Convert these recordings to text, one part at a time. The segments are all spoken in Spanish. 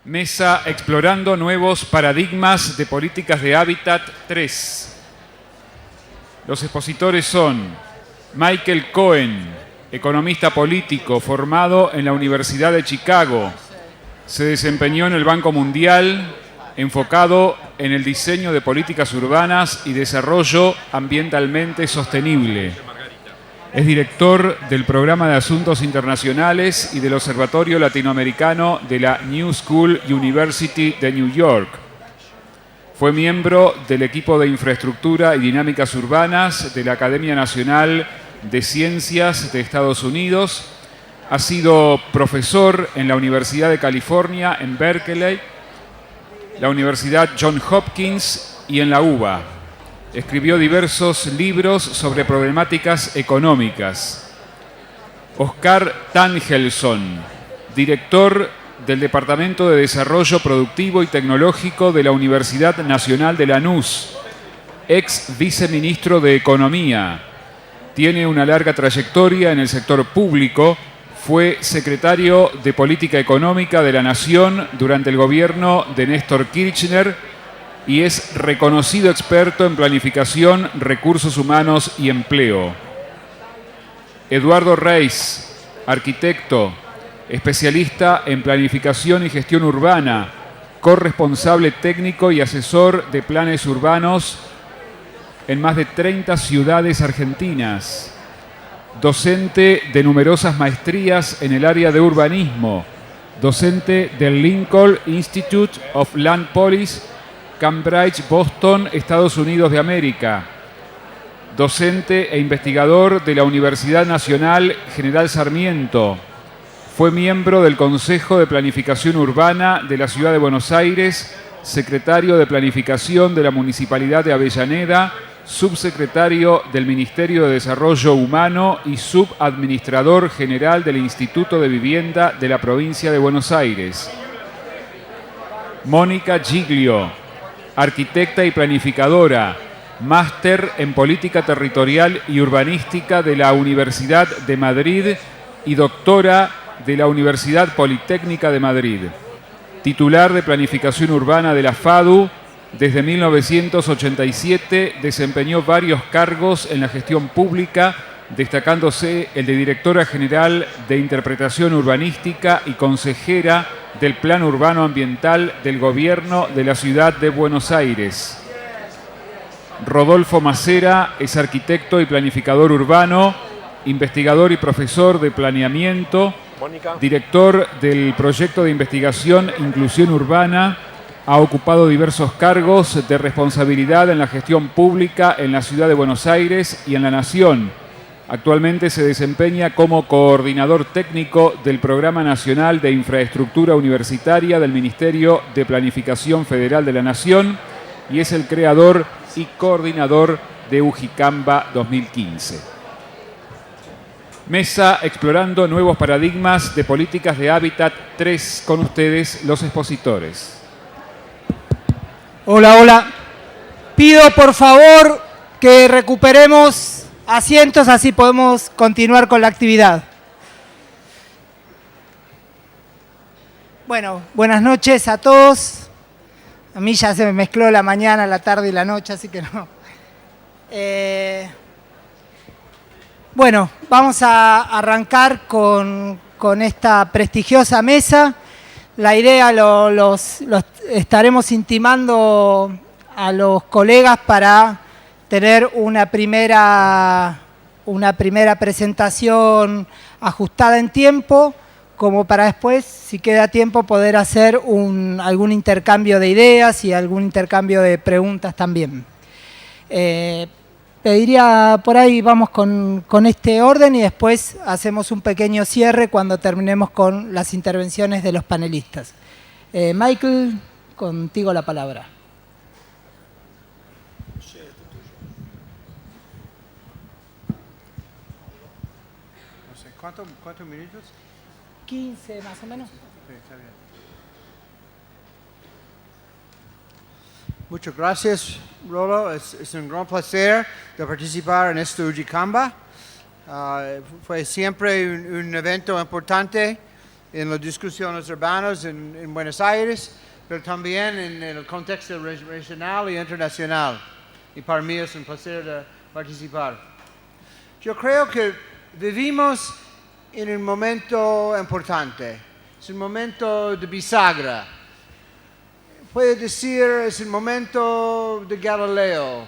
Mesa Explorando Nuevos Paradigmas de Políticas de Hábitat 3. Los expositores son Michael Cohen, economista político formado en la Universidad de Chicago. Se desempeñó en el Banco Mundial, enfocado en el diseño de políticas urbanas y desarrollo ambientalmente sostenible. Es director del Programa de Asuntos Internacionales y del Observatorio Latinoamericano de la New School University de New York. Fue miembro del equipo de Infraestructura y Dinámicas Urbanas de la Academia Nacional de Ciencias de Estados Unidos. Ha sido profesor en la Universidad de California en Berkeley, la Universidad Johns Hopkins y en la UBA. Escribió diversos libros sobre problemáticas económicas. Oscar Tangelson, director del Departamento de Desarrollo Productivo y Tecnológico de la Universidad Nacional de Lanús, ex viceministro de Economía. Tiene una larga trayectoria en el sector público. Fue secretario de Política Económica de la Nación durante el gobierno de Néstor Kirchner y es reconocido experto en planificación, recursos humanos y empleo. Eduardo Reis, arquitecto, especialista en planificación y gestión urbana, corresponsable técnico y asesor de planes urbanos en más de 30 ciudades argentinas. Docente de numerosas maestrías en el área de urbanismo, docente del Lincoln Institute of Land Policy, Cambridge, Boston, Estados Unidos de América. Docente e investigador de la Universidad Nacional General Sarmiento. Fue miembro del Consejo de Planificación Urbana de la Ciudad de Buenos Aires, secretario de Planificación de la Municipalidad de Avellaneda, subsecretario del Ministerio de Desarrollo Humano y subadministrador general del Instituto de Vivienda de la Provincia de Buenos Aires. Mónica Giglio, arquitecta y planificadora, máster en Política Territorial y Urbanística de la Universidad de Madrid y doctora de la Universidad Politécnica de Madrid. Titular de Planificación Urbana de la FADU. Desde 1987 desempeñó varios cargos en la gestión pública, destacándose el de directora general de Interpretación Urbanística y consejera del Plan Urbano Ambiental del Gobierno de la Ciudad de Buenos Aires. Rodolfo Macera es arquitecto y planificador urbano, investigador y profesor de planeamiento, director del proyecto de investigación Inclusión Urbana. Ha ocupado diversos cargos de responsabilidad en la gestión pública en la Ciudad de Buenos Aires y en la Nación. Actualmente se desempeña como coordinador técnico del Programa Nacional de Infraestructura Universitaria del Ministerio de Planificación Federal de la Nación y es el creador y coordinador de Ujicamba 2015. Mesa Explorando Nuevos Paradigmas de Políticas de Hábitat 3. Con ustedes, los expositores. Hola, hola. Pido por favor que recuperemos asientos, así podemos continuar con la actividad. Bueno, buenas noches a todos. A mí ya se me mezcló la mañana, la tarde y la noche, así que no. Bueno, vamos a arrancar con esta prestigiosa mesa. La idea los estaremos intimando a los colegas para tener una primera presentación ajustada en tiempo, como para después, si queda tiempo, poder hacer algún intercambio de ideas y algún intercambio de preguntas también. Pediría por ahí, vamos con este orden y después hacemos un pequeño cierre cuando terminemos con las intervenciones de los panelistas. Michael, contigo la palabra. ¿Cuántos minutos? 15 más o menos. Sí, está bien. Muchas gracias, Rolo. Es un gran placer de participar en este Ujicamba. Fue siempre un evento importante en las discusiones urbanas en Buenos Aires, pero también en el contexto regional y internacional. Y para mí es un placer de participar. Yo creo que vivimos en un momento importante. Es un momento de bisagra. Puede decir, es el momento de Galileo.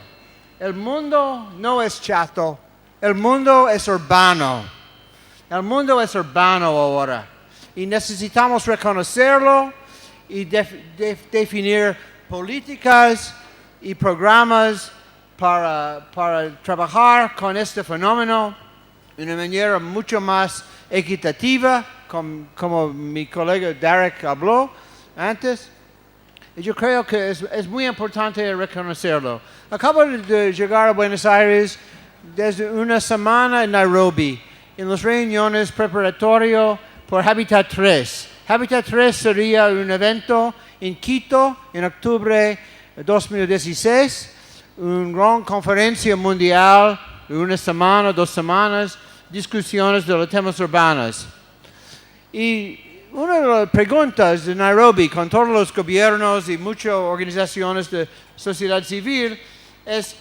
El mundo no es chato, el mundo es urbano. El mundo es urbano ahora. Y necesitamos reconocerlo y definir políticas y programas para trabajar con este fenómeno de una manera mucho más equitativa, como mi colega Derek habló antes. Y yo creo que es muy importante reconocerlo. Acabo de llegar a Buenos Aires desde una semana en Nairobi, en las reuniones preparatorias por Habitat 3. Habitat 3 sería un evento en Quito en octubre de 2016, una gran conferencia mundial de una semana, 2 semanas, discusiones de los temas urbanos. Y una de las preguntas de Nairobi con todos los gobiernos y muchas organizaciones de sociedad civil es,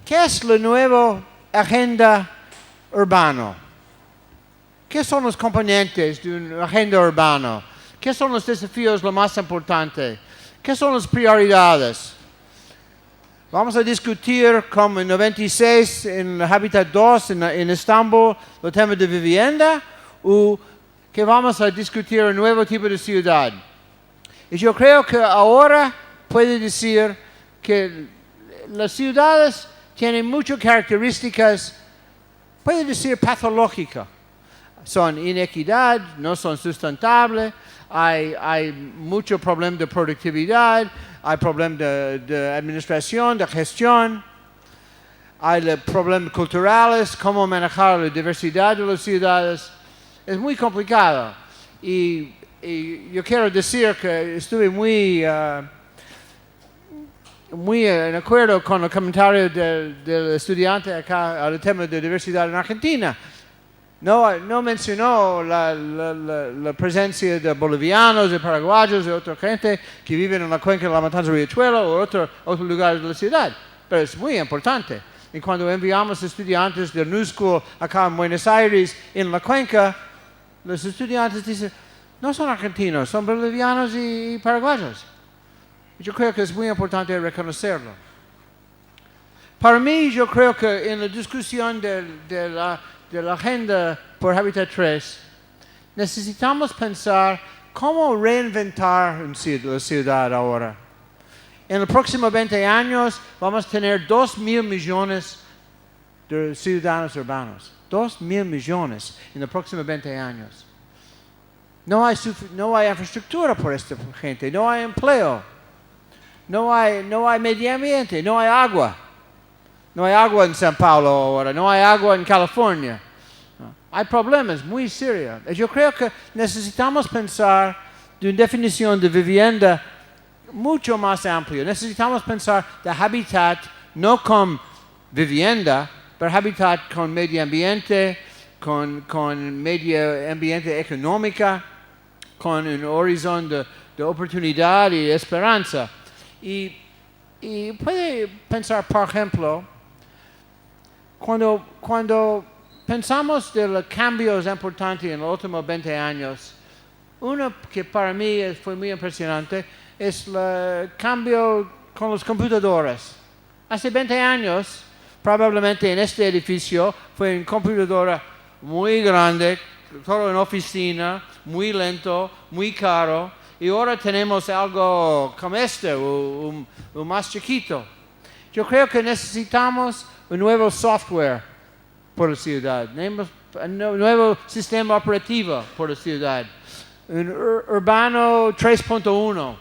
¿qué es la nueva agenda urbana? ¿Qué son los componentes de una agenda urbana? ¿Qué son los desafíos lo más importante? ¿Qué son las prioridades? Vamos a discutir como en 96 en Habitat 2 en Estambul el tema de vivienda o que vamos a discutir un nuevo tipo de ciudad. Y yo creo que ahora puede decir que las ciudades tienen muchas características, puede decir patológicas. Son inequidad, no son sustentables, hay mucho problema de productividad, hay problemas de administración, de gestión, hay problemas culturales, cómo manejar la diversidad de las ciudades. Es muy complicado. Y yo quiero decir que estuve muy en acuerdo con el comentario del estudiante acá al tema de diversidad en Argentina. No mencionó la presencia de bolivianos, de paraguayos, de otra gente que viven en la cuenca de la Matanza Riachuelo o otros lugares de la ciudad. Pero es muy importante. Y cuando enviamos estudiantes del New School acá en Buenos Aires, en la cuenca, los estudiantes dicen, no son argentinos, son bolivianos y paraguayos. Yo creo que es muy importante reconocerlo. Para mí, yo creo que en la discusión de la agenda por Habitat 3, necesitamos pensar cómo reinventar la ciudad ahora. En los próximos 20 años vamos a tener 2.000 millones de ciudadanos urbanos. 2.000 millones en los próximos 20 años. No hay infraestructura por esta gente, no hay empleo, no hay medio ambiente, no hay agua. No hay agua en São Paulo ahora, no hay agua en California. Hay problemas muy serios. Yo creo que necesitamos pensar de una definición de vivienda mucho más amplia. Necesitamos pensar de hábitat no con vivienda, pero hábitat con medio ambiente, con medio ambiente económica, con un horizonte de oportunidad y esperanza. Y puede pensar, por ejemplo, cuando pensamos de los cambios importantes en los últimos 20 años, uno que para mí fue muy impresionante es el cambio con los computadores. Hace 20 años, probablemente en este edificio, fue una computadora muy grande, todo en oficina, muy lento, muy caro, y ahora tenemos algo como este, un más chiquito. Yo creo que necesitamos un nuevo software por la ciudad, un nuevo sistema operativo por la ciudad, un urbano 3.1,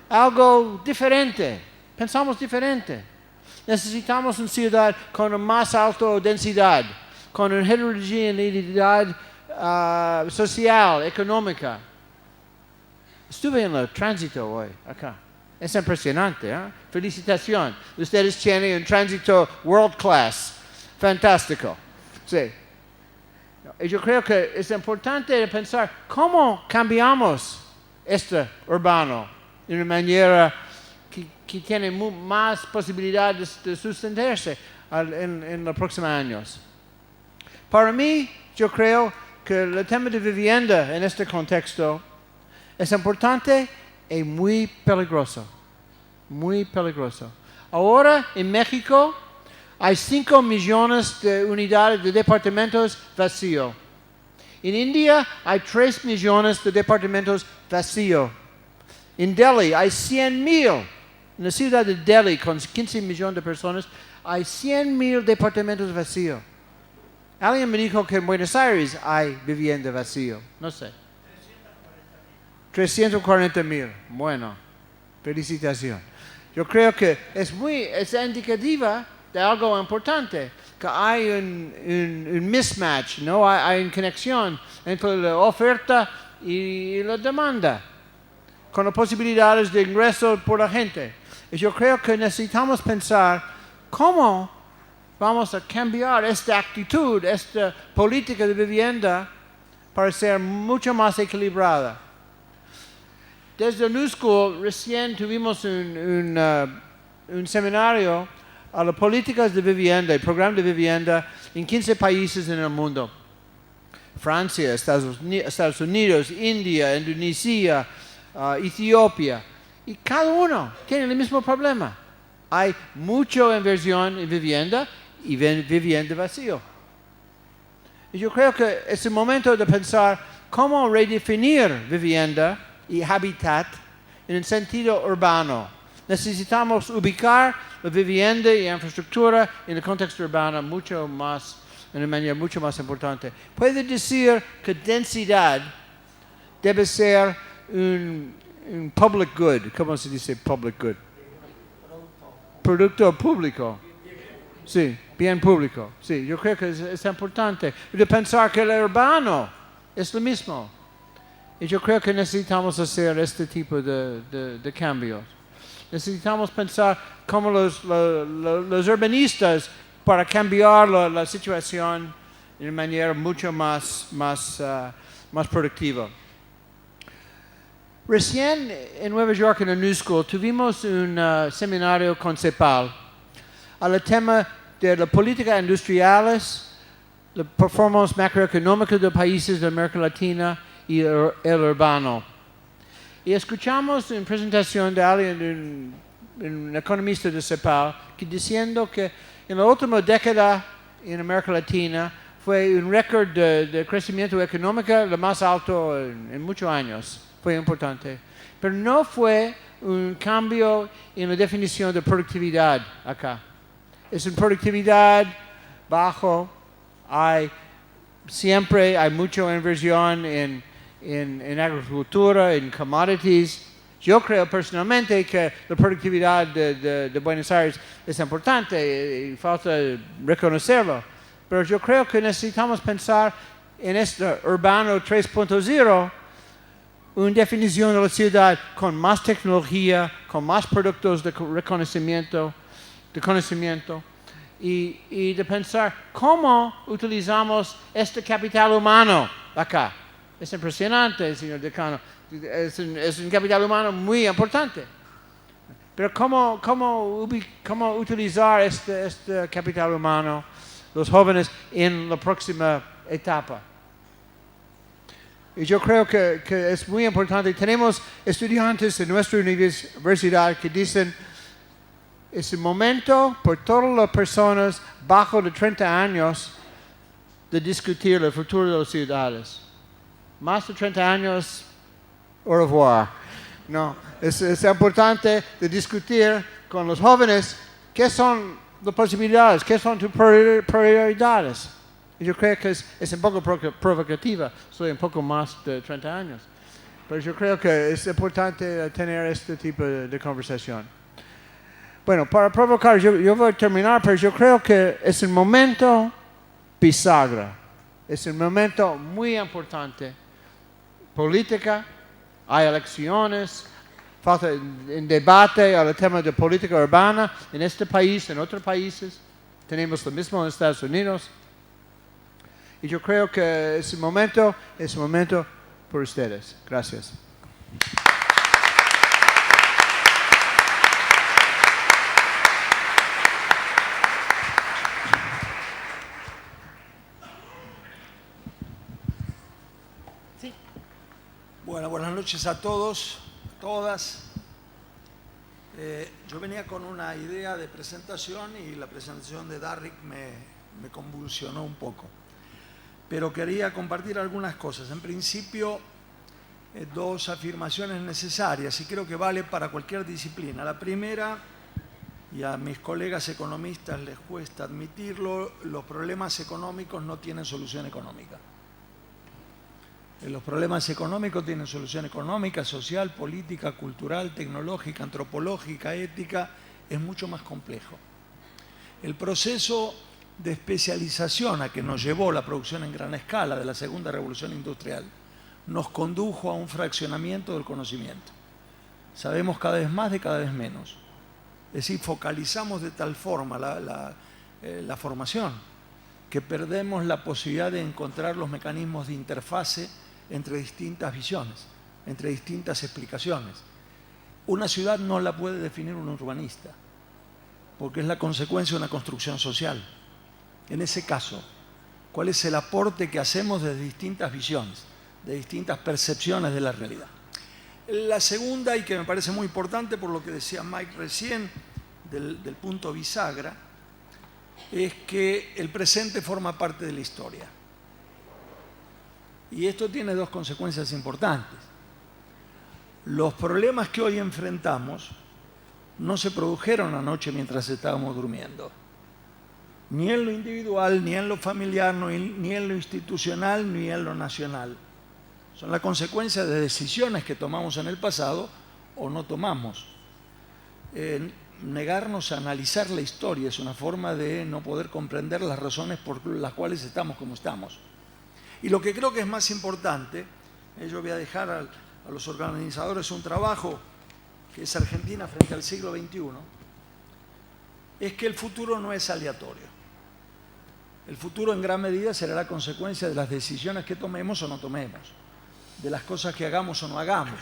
algo diferente, pensamos diferente. Necesitamos una ciudad con más alta densidad, con una heterogeneidad social, económica. Estuve en el tránsito hoy, acá. Es impresionante, ¿eh? Felicitación. Ustedes tienen un tránsito world class. Fantástico. Sí. Y yo creo que es importante pensar cómo cambiamos este urbano de una manera que tiene más posibilidades de sustentarse en los próximos años. Para mí, yo creo que el tema de vivienda en este contexto es importante y muy peligroso. Muy peligroso. Ahora en México hay 5 millones de unidades de departamentos vacíos. En India hay 3 millones de departamentos vacíos. En Delhi hay 100,000. En la ciudad de Delhi, con 15 millones de personas, hay 100,000 departamentos vacíos. Alguien me dijo que en Buenos Aires hay vivienda vacío. No sé. 340,000. Bueno, felicitación. Yo creo que es indicativa de algo importante, que hay un mismatch, ¿no? Hay una conexión entre la oferta y la demanda, con las posibilidades de ingreso por la gente. Y yo creo que necesitamos pensar cómo vamos a cambiar esta actitud, esta política de vivienda para ser mucho más equilibrada. Desde New School recién tuvimos un seminario a las políticas de vivienda, el programa de vivienda en 15 países en el mundo. Francia, Estados Unidos, India, Indonesia, Etiopía. Y cada uno tiene el mismo problema. Hay mucha inversión en vivienda y vivienda vacío. Y yo creo que es el momento de pensar cómo redefinir vivienda y hábitat en el sentido urbano. Necesitamos ubicar la vivienda y la infraestructura en el contexto urbano de una manera mucho más importante. Puede decir que densidad debe ser un public good. ¿Cómo se dice public good? Producto público. Sí, bien público. Sí, yo creo que es importante. De pensar que el urbano es lo mismo. Y yo creo que necesitamos hacer este tipo de cambios. Necesitamos pensar cómo los urbanistas para cambiar la situación de una manera mucho más productiva. Recién en Nueva York, en la New School, tuvimos un seminario con CEPAL al tema de las políticas industriales, la performance macroeconómica de países de América Latina y el urbano. Y escuchamos una presentación de alguien, un economista de CEPAL, diciendo que en la última década en América Latina fue un récord de crecimiento económico el más alto en muchos años. Fue importante. Pero no fue un cambio en la definición de productividad acá. Es una productividad bajo. Siempre hay mucha inversión en agricultura, en commodities. Yo creo personalmente que la productividad de Buenos Aires es importante y falta reconocerlo. Pero yo creo que necesitamos pensar en este urbano 3.0, una definición de la ciudad con más tecnología, con más productos de conocimiento y de pensar cómo utilizamos este capital humano acá. Es impresionante, señor decano. Es un capital humano muy importante. Pero ¿cómo utilizar este capital humano, los jóvenes, en la próxima etapa? Y yo creo que es muy importante. Tenemos estudiantes en nuestra universidad que dicen es el momento por todas las personas bajo de 30 años de discutir el futuro de las ciudades. Más de 30 años, au revoir. No, es importante de discutir con los jóvenes qué son las posibilidades, qué son tus prioridades. Y yo creo que es un poco provocativa, soy un poco más de 30 años. Pero yo creo que es importante tener este tipo de conversación. Bueno, para provocar, yo voy a terminar, pero yo creo que es un momento bisagra. Es un momento muy importante. Política, hay elecciones, falta en debate al tema de política urbana en este país, en otros países. Tenemos lo mismo en Estados Unidos. Y yo creo que es un momento por ustedes. Gracias. Bueno, buenas noches a todos, a todas. Yo venía con una idea de presentación y la presentación de Darrick me convulsionó un poco. Pero quería compartir algunas cosas. En principio, dos afirmaciones necesarias y creo que vale para cualquier disciplina. La primera, y a mis colegas economistas les cuesta admitirlo, los problemas económicos no tienen solución económica. Los problemas económicos tienen solución económica, social, política, cultural, tecnológica, antropológica, ética. Es mucho más complejo. El proceso de especialización a que nos llevó la producción en gran escala de la segunda revolución industrial nos condujo a un fraccionamiento del conocimiento. Sabemos cada vez más de cada vez menos. Es decir, focalizamos de tal forma la formación que perdemos la posibilidad de encontrar los mecanismos de interfase entre distintas visiones, entre distintas explicaciones. Una ciudad no la puede definir un urbanista, porque es la consecuencia de una construcción social. En ese caso, ¿cuál es el aporte que hacemos desde distintas visiones, de distintas percepciones de la realidad? La segunda, y que me parece muy importante por lo que decía Mike recién, del punto bisagra, es que el presente forma parte de la historia. Y esto tiene dos consecuencias importantes. Los problemas que hoy enfrentamos no se produjeron anoche mientras estábamos durmiendo. Ni en lo individual, ni en lo familiar, ni en lo institucional, ni en lo nacional. Son la consecuencia de decisiones que tomamos en el pasado o no tomamos. Negarnos a analizar la historia es una forma de no poder comprender las razones por las cuales estamos como estamos. Y lo que creo que es más importante, yo voy a dejar a los organizadores un trabajo que es Argentina frente al siglo XXI, es que el futuro no es aleatorio. El futuro en gran medida será la consecuencia de las decisiones que tomemos o no tomemos, de las cosas que hagamos o no hagamos.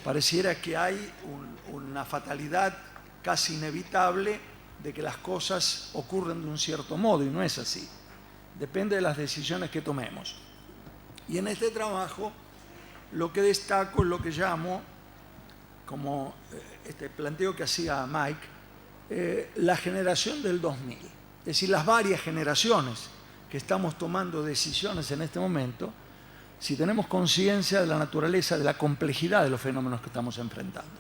Pareciera que hay una fatalidad casi inevitable de que las cosas ocurren de un cierto modo, y no es así. Depende de las decisiones que tomemos. Y en este trabajo lo que destaco es lo que llamo, como este planteo que hacía Mike, la generación del 2000. Es decir, las varias generaciones que estamos tomando decisiones en este momento, si tenemos conciencia de la naturaleza, de la complejidad de los fenómenos que estamos enfrentando,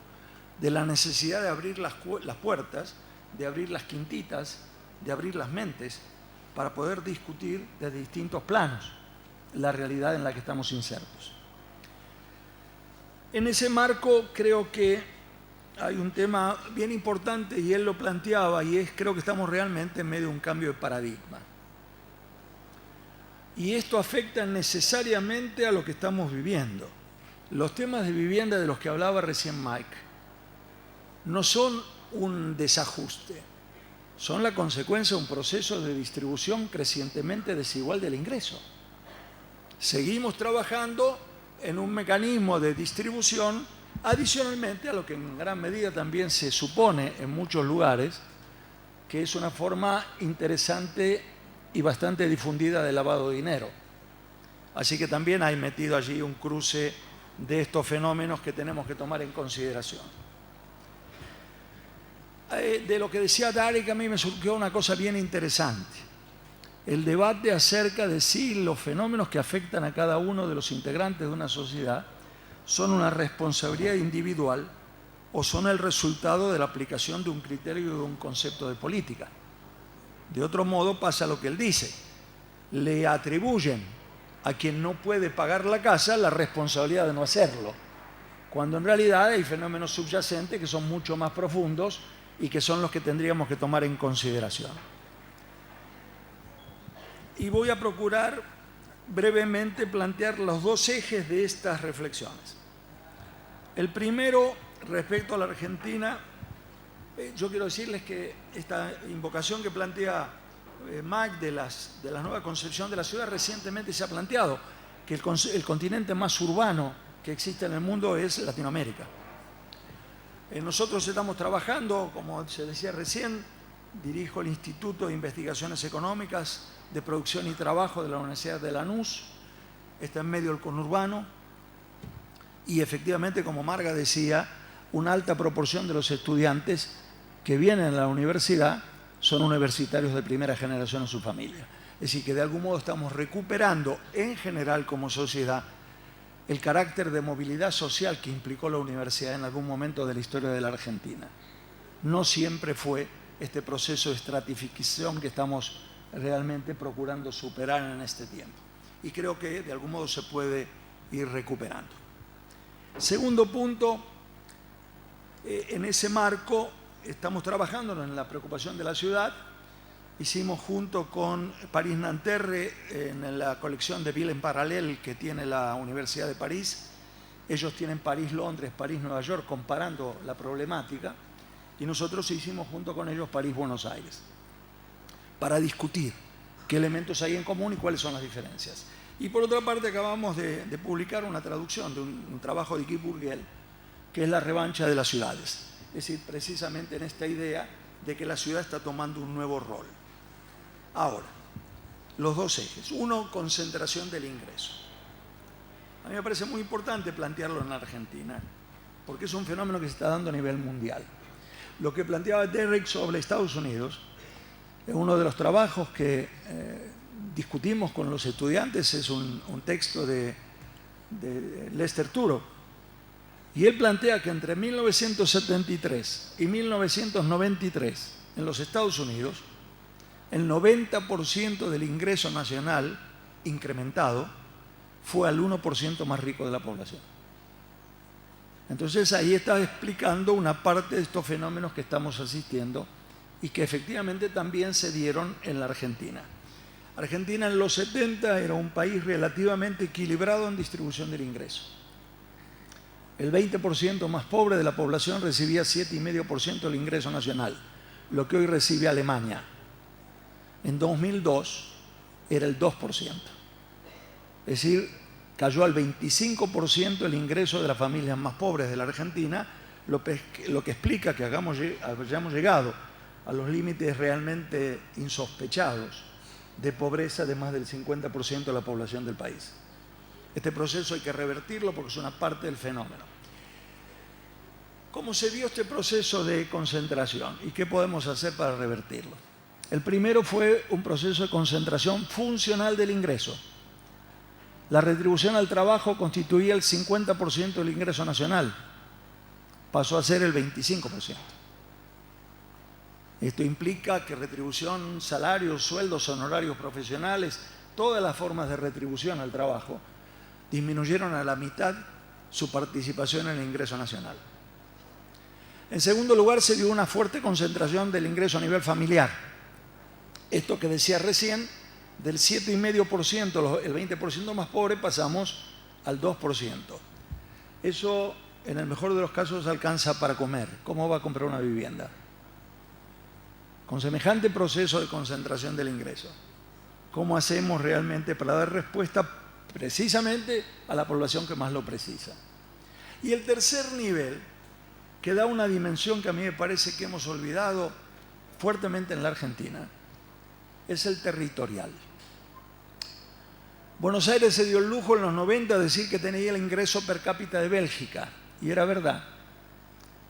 de la necesidad de abrir las puertas, de abrir las quintitas, de abrir las mentes, para poder discutir desde distintos planos la realidad en la que estamos insertos. En ese marco creo que hay un tema bien importante y él lo planteaba, y creo que estamos realmente en medio de un cambio de paradigma. Y esto afecta necesariamente a lo que estamos viviendo. Los temas de vivienda de los que hablaba recién Mike no son un desajuste, son la consecuencia de un proceso de distribución crecientemente desigual del ingreso. Seguimos trabajando en un mecanismo de distribución adicionalmente a lo que en gran medida también se supone en muchos lugares, que es una forma interesante y bastante difundida de lavado de dinero. Así que también hay metido allí un cruce de estos fenómenos que tenemos que tomar en consideración. De lo que decía Darrick, a mí me surgió una cosa bien interesante. El debate acerca de si los fenómenos que afectan a cada uno de los integrantes de una sociedad son una responsabilidad individual o son el resultado de la aplicación de un criterio y de un concepto de política. De otro modo pasa lo que él dice. Le atribuyen a quien no puede pagar la casa la responsabilidad de no hacerlo, cuando en realidad hay fenómenos subyacentes que son mucho más profundos y que son los que tendríamos que tomar en consideración. Y voy a procurar brevemente plantear los dos ejes de estas reflexiones. El primero, respecto a la Argentina, yo quiero decirles que esta invocación que plantea Mike, de la nueva concepción de la ciudad, recientemente se ha planteado que el continente más urbano que existe en el mundo es Latinoamérica. Nosotros estamos trabajando, como se decía recién, dirijo el Instituto de Investigaciones Económicas de Producción y Trabajo de la Universidad de Lanús, está en medio del conurbano, y efectivamente, como Marga decía, una alta proporción de los estudiantes que vienen a la universidad son universitarios de primera generación en su familia. Es decir, que de algún modo estamos recuperando en general como sociedad el carácter de movilidad social que implicó la universidad en algún momento de la historia de la Argentina. No siempre fue este proceso de estratificación que estamos realmente procurando superar en este tiempo. Y creo que de algún modo se puede ir recuperando. Segundo punto, en ese marco estamos trabajando en la preocupación de la ciudad. Hicimos junto con París-Nanterre en la colección de Ville en Parallèle que tiene la Universidad de París. Ellos tienen París-Londres, París-Nueva York, comparando la problemática. Y nosotros hicimos junto con ellos París-Buenos Aires para discutir qué elementos hay en común y cuáles son las diferencias. Y por otra parte acabamos de publicar una traducción de un trabajo de Guy Bourdieu, que es La revancha de las ciudades. Es decir, precisamente en esta idea de que la ciudad está tomando un nuevo rol. Ahora, los dos ejes. Uno, concentración del ingreso. A mí me parece muy importante plantearlo en la Argentina, porque es un fenómeno que se está dando a nivel mundial. Lo que planteaba Derrick sobre Estados Unidos, es uno de los trabajos que discutimos con los estudiantes, es un texto de Lester Turo, y él plantea que entre 1973 y 1993 en los Estados Unidos el 90% del ingreso nacional incrementado fue al 1% más rico de la población. Entonces ahí está explicando una parte de estos fenómenos que estamos asistiendo y que efectivamente también se dieron en la Argentina. Argentina en los 70 era un país relativamente equilibrado en distribución del ingreso. El 20% más pobre de la población recibía 7,5% del ingreso nacional, lo que hoy recibe Alemania. En 2002 era el 2%. Es decir, cayó al 25% el ingreso de las familias más pobres de la Argentina, lo que explica que hayamos llegado a los límites realmente insospechados de pobreza de más del 50% de la población del país. Este proceso hay que revertirlo porque es una parte del fenómeno. ¿Cómo se dio este proceso de concentración y qué podemos hacer para revertirlo? El primero fue un proceso de concentración funcional del ingreso. La retribución al trabajo constituía el 50% del ingreso nacional. Pasó a ser el 25%. Esto implica que retribución, salarios, sueldos, honorarios profesionales, todas las formas de retribución al trabajo, disminuyeron a la mitad su participación en el ingreso nacional. En segundo lugar, se dio una fuerte concentración del ingreso a nivel familiar. Esto que decía recién, del 7,5%, el 20% más pobre, pasamos al 2%. Eso, en el mejor de los casos, alcanza para comer. ¿Cómo va a comprar una vivienda? Con semejante proceso de concentración del ingreso, ¿cómo hacemos realmente para dar respuesta precisamente a la población que más lo precisa? Y el tercer nivel, que da una dimensión que a mí me parece que hemos olvidado fuertemente en la Argentina, es el territorial. Buenos Aires se dio el lujo en los 90 de decir que tenía el ingreso per cápita de Bélgica, y era verdad,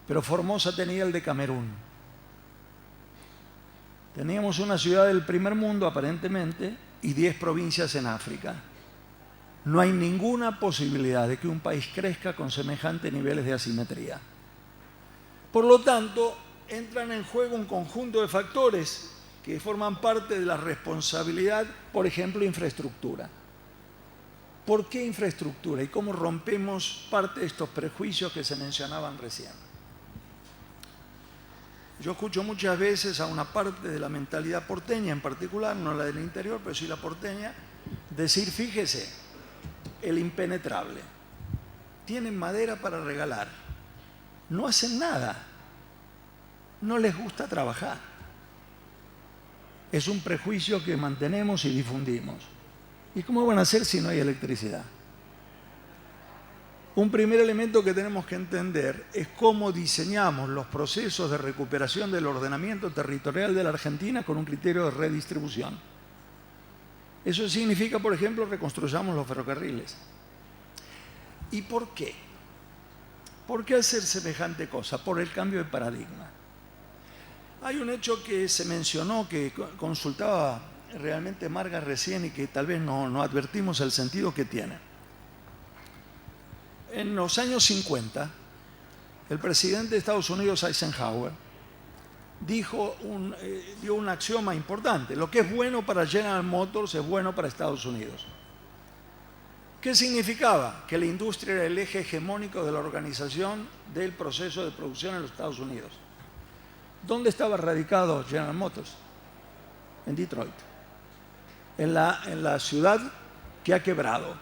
pero Formosa tenía el de Camerún. Teníamos una ciudad del primer mundo, aparentemente, y 10 provincias en África. No hay ninguna posibilidad de que un país crezca con semejantes niveles de asimetría. Por lo tanto, entran en juego un conjunto de factores que forman parte de la responsabilidad, por ejemplo, infraestructura. ¿Por qué infraestructura? ¿Y cómo rompemos parte de estos prejuicios que se mencionaban recién? Yo escucho muchas veces a una parte de la mentalidad porteña en particular, no la del interior, pero sí la porteña, decir, fíjese, el impenetrable. Tienen madera para regalar, no hacen nada, no les gusta trabajar. Es un prejuicio que mantenemos y difundimos. ¿Y cómo van a hacer si no hay electricidad? Un primer elemento que tenemos que entender es cómo diseñamos los procesos de recuperación del ordenamiento territorial de la Argentina con un criterio de redistribución. Eso significa, por ejemplo, reconstruyamos los ferrocarriles. ¿Y por qué? ¿Por qué hacer semejante cosa? Por el cambio de paradigma. Hay un hecho que se mencionó, que consultaba realmente Marga recién y que tal vez no advertimos el sentido que tiene. En los años 50, el presidente de Estados Unidos, Eisenhower, dio un axioma importante: lo que es bueno para General Motors es bueno para Estados Unidos. ¿Qué significaba? Que la industria era el eje hegemónico de la organización del proceso de producción en los Estados Unidos. ¿Dónde estaba radicado General Motors? En Detroit, en la ciudad que ha quebrado.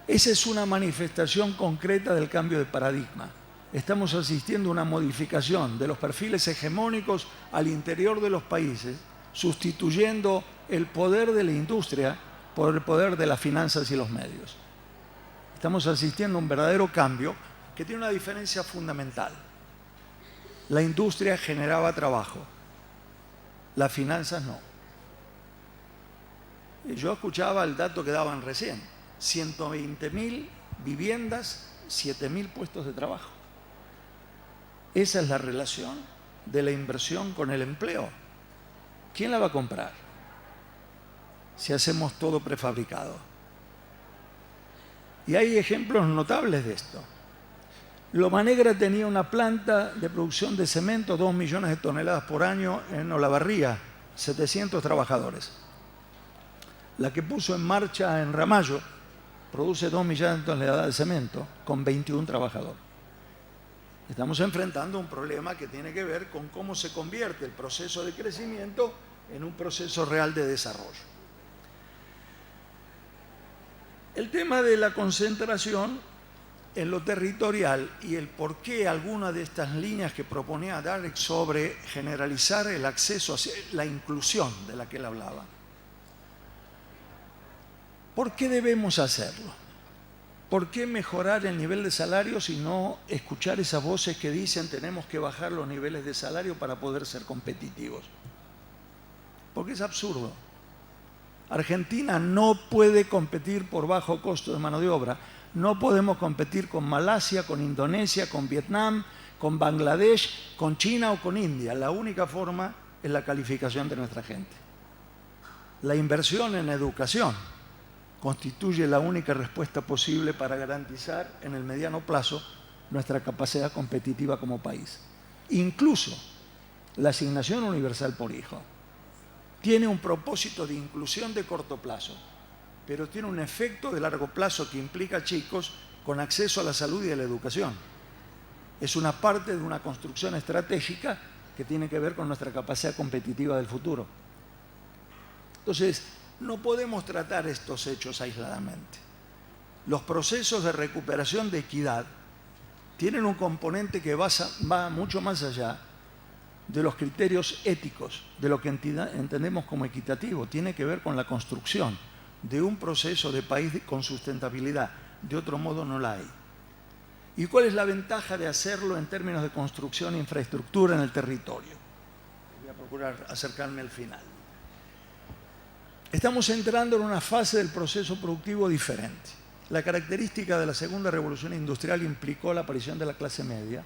Esa es una manifestación concreta del cambio de paradigma. Estamos asistiendo a una modificación de los perfiles hegemónicos al interior de los países, sustituyendo el poder de la industria por el poder de las finanzas y los medios. Estamos asistiendo a un verdadero cambio que tiene una diferencia fundamental. La industria generaba trabajo, las finanzas no. Yo escuchaba el dato que daban recién: 120.000 viviendas, 7.000 puestos de trabajo. Esa es la relación de la inversión con el empleo. ¿Quién la va a comprar si hacemos todo prefabricado? Y hay ejemplos notables de esto. Loma Negra tenía una planta de producción de cemento, 2 millones de toneladas por año en Olavarría, 700 trabajadores. La que puso en marcha en Ramallo produce 2 millones de toneladas de cemento con 21 trabajadores. Estamos enfrentando un problema que tiene que ver con cómo se convierte el proceso de crecimiento en un proceso real de desarrollo. El tema de la concentración en lo territorial y el por qué algunas de estas líneas que proponía Darrick sobre generalizar el acceso, la inclusión de la que él hablaba. ¿Por qué debemos hacerlo? ¿Por qué mejorar el nivel de salarios y no escuchar esas voces que dicen tenemos que bajar los niveles de salario para poder ser competitivos? Porque es absurdo. Argentina no puede competir por bajo costo de mano de obra. No podemos competir con Malasia, con Indonesia, con Vietnam, con Bangladesh, con China o con India. La única forma es la calificación de nuestra gente. La inversión en educación constituye la única respuesta posible para garantizar en el mediano plazo nuestra capacidad competitiva como país. Incluso la asignación universal por hijo tiene un propósito de inclusión de corto plazo, pero tiene un efecto de largo plazo que implica chicos con acceso a la salud y a la educación. Es una parte de una construcción estratégica que tiene que ver con nuestra capacidad competitiva del futuro. Entonces, no podemos tratar estos hechos aisladamente. Los procesos de recuperación de equidad tienen un componente que va mucho más allá de los criterios éticos, de lo que entendemos como equitativo. Tiene que ver con la construcción de un proceso de país con sustentabilidad. De otro modo no la hay. ¿Y cuál es la ventaja de hacerlo en términos de construcción e infraestructura en el territorio? Voy a procurar acercarme al final. Estamos entrando en una fase del proceso productivo diferente. La característica de la segunda revolución industrial implicó la aparición de la clase media,